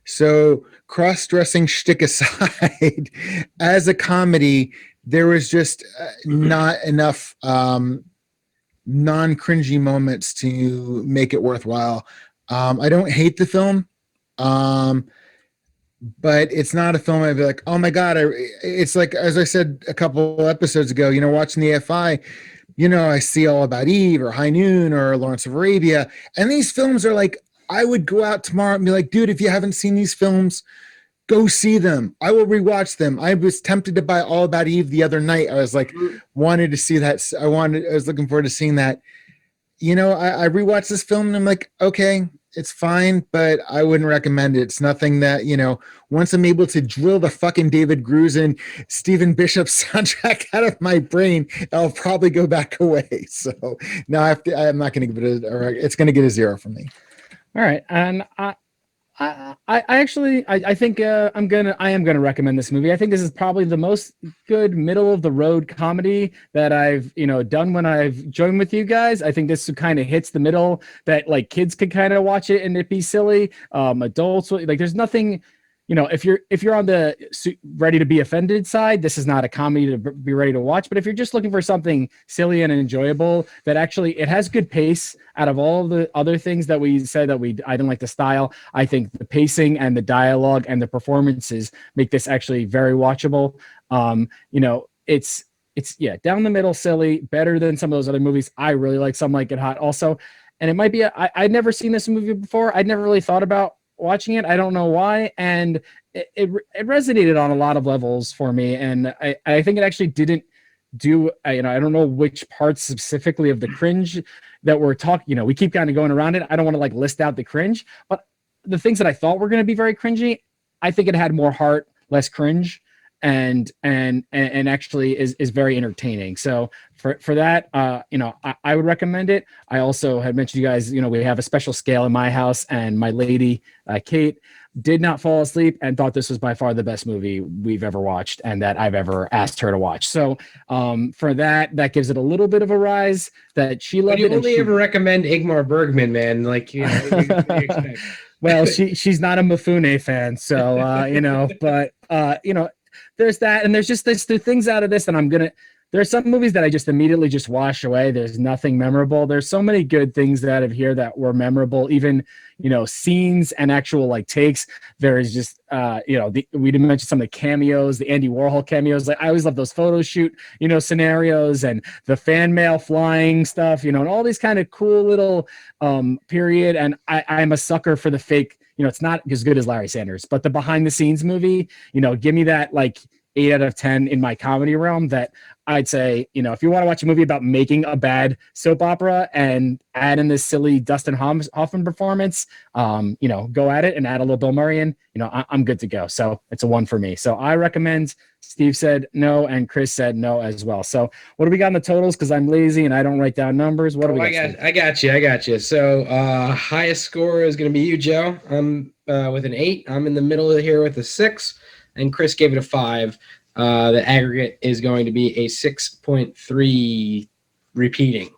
So cross-dressing shtick aside, as a comedy, there was just not enough non-cringy moments to make it worthwhile. I don't hate the film, but it's not a film I'd be like, oh my God. It's like, as I said a couple episodes ago, watching the AFI, I see All About Eve or High Noon or Lawrence of Arabia. And these films are like, I would go out tomorrow and be like, dude, if you haven't seen these films, go see them. I will rewatch them. I was tempted to buy All About Eve the other night. I was like, wanted to see that. I was looking forward to seeing that. I rewatched this film and I'm like, okay, it's fine, but I wouldn't recommend it. It's nothing that, once I'm able to drill the fucking David Grusin, Stephen Bishop soundtrack out of my brain, I'll probably go back away. So no, I'm not going to give it it's going to get a 0 from me. All right. And I think I am gonna recommend this movie. I think this is probably the most good middle of the road comedy that I've done when I've joined with you guys. I think this kind of hits the middle that kids could kind of watch it and it be silly. Adults, there's nothing if you're on the ready to be offended side, this is not a comedy to be ready to watch. But if you're just looking for something silly and enjoyable, that actually it has good pace. Out of all the other things that we said that I didn't like the style, I think the pacing and the dialogue and the performances make this actually very watchable. It's down the middle, silly, better than some of those other movies. I really like Some Like It Hot also. And it might be, I'd never seen this movie before. I'd never really thought about watching it. I don't know why. And it resonated on a lot of levels for me. And I think it actually didn't do, I don't know which parts specifically of the cringe that we're talking, we keep kind of going around it. I don't want to like list out the cringe, but the things that I thought were going to be very cringy, I think it had more heart, less cringe. And actually is very entertaining. So for that, I would recommend it. I also had mentioned you guys, we have a special scale in my house, and my lady, Kate, did not fall asleep and thought this was by far the best movie we've ever watched and that I've ever asked her to watch. So for that gives it a little bit of a rise that she loved. But you only ever recommend Ingmar Bergman, man. Like, you expect. Well, she's not a Mifune fan, so but there's that, and there's things out of this that there's some movies that I just immediately just wash away. There's nothing memorable. There's so many good things out of here that were memorable, even, scenes and actual like takes. There is just, we didn't mention some of the cameos, the Andy Warhol cameos. Like I always love those photo shoot, scenarios and the fan mail flying stuff, and all these kind of cool little period. And I'm a sucker for the fake, it's not as good as Larry Sanders, but the behind the scenes movie, give me that like 8 out of 10 in my comedy realm. That I'd say, if you want to watch a movie about making a bad soap opera and add in this silly Dustin Hoffman performance, go at it and add a little Bill Murray in, I'm good to go. So it's a 1 for me. So I recommend. Steve said no, and Chris said no as well. So what do we got in the totals? Because I'm lazy and I don't write down numbers. What do we got? I got you. So highest score is going to be you, Joe. I'm with an 8. I'm in the middle here with a 6, and Chris gave it a 5. The aggregate is going to be a 6.3 repeating.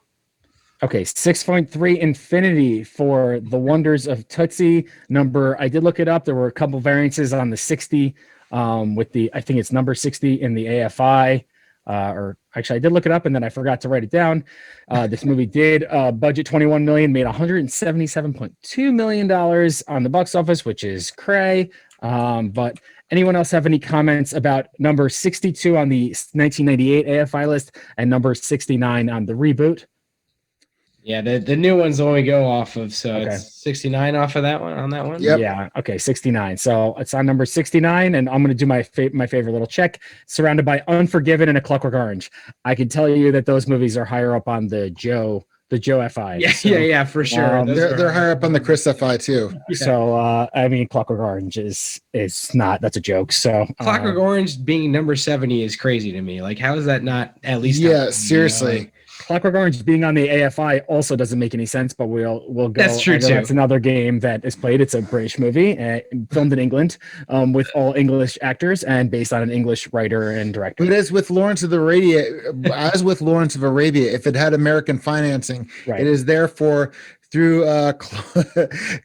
Okay, 6.3 infinity for the Wonders of Tootsie. I did look it up. There were a couple variances on the 60 I think it's number 60 in the AFI. Or actually I did look it up and then I forgot to write it down. This movie did budget $21 million, made $177.2 million on the box office, which is cray. But anyone else have any comments about number 62 on the 1998 AFI list and number 69 on the reboot? Yeah, the new one's the one we go off of, so Okay. It's 69 off of that one, on that one? Yep. Yeah, okay, 69. So it's on number 69, and I'm going to do my favorite little check, surrounded by Unforgiven and A Clockwork Orange. I can tell you that those movies are higher up on the Joe FI. Yeah, so, yeah, for sure. They're higher up on the Chris FI too. So, Clockwork Orange is not, that's a joke. So Clockwork Orange being number 70 is crazy to me. Like, how is that not at least? Yeah, seriously. Clockwork Orange being on the AFI also doesn't make any sense, but we'll go. That's true too. That's another game that is played. It's a British movie, filmed in England, with all English actors and based on an English writer and director. But as with Lawrence of Arabia, if it had American financing, Right. it is therefore through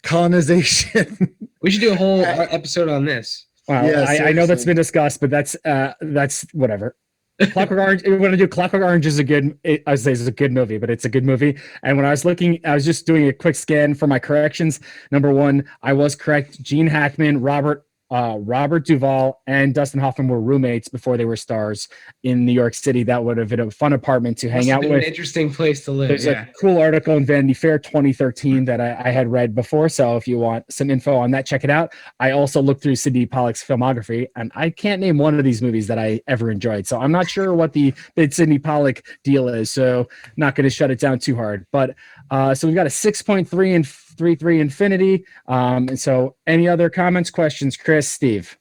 colonization. We should do a whole episode on this. Well, Yeah, I know that's seriously. been discussed, but that's whatever. Clockwork Orange. We're gonna do Clockwork Orange is a good. I would say it's a good movie, but it's a good movie. And when I was looking, I was just doing a quick scan for my corrections. Number 1, I was correct. Gene Hackman, Robert Duvall, and Dustin Hoffman were roommates before they were stars in New York City. That would have been a fun apartment to hang out with. An interesting place to live. There's Yeah. a cool article in Vanity Fair 2013 that I had read before. So if you want some info on that, check it out. I also looked through Sidney Pollack's filmography, and I can't name one of these movies that I ever enjoyed. So I'm not sure what the big Sidney Pollack deal is. So not going to shut it down too hard. But so we've got a 6.3 and 3.3 infinity. And so any other comments, questions, Chris, Steve?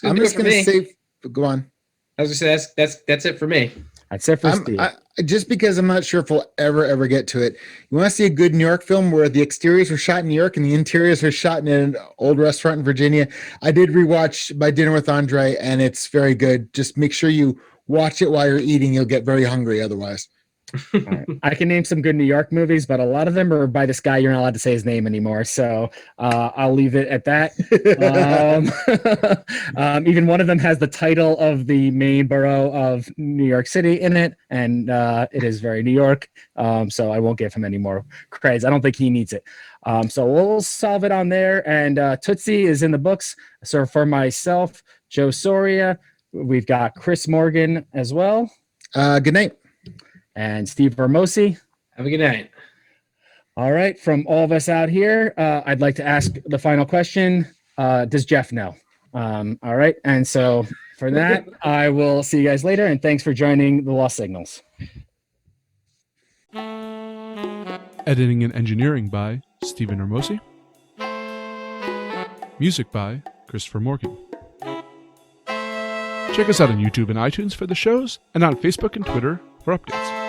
I'm just going to say, go on. I was going to say that's it for me. That's it for Steve. Just because I'm not sure if we'll ever get to it. You want to see a good New York film where the exteriors were shot in New York and the interiors were shot in an old restaurant in Virginia? I did rewatch My Dinner with Andre, and it's very good. Just make sure you watch it while you're eating. You'll get very hungry otherwise. All right. I can name some good New York movies, but a lot of them are by this guy. You're not allowed to say his name anymore, so I'll leave it at that. Even one of them has the title of the main borough of New York City in it, and it is very New York. So I won't give him any more credits. I don't think he needs it. So we'll solve it on there. And Tootsie is in the books. So for myself, Joe Soria, we've got Chris Morgan as well. Good night. And Steve Vermosi. Have a good night. All right. From all of us out here, I'd like to ask the final question. Does Jeff know? All right. And so for that, I will see you guys later. And thanks for joining the Lost Signals. Editing and engineering by Stephen Hermosi. Music by Christopher Morgan. Check us out on YouTube and iTunes for the shows, and on Facebook and Twitter for updates.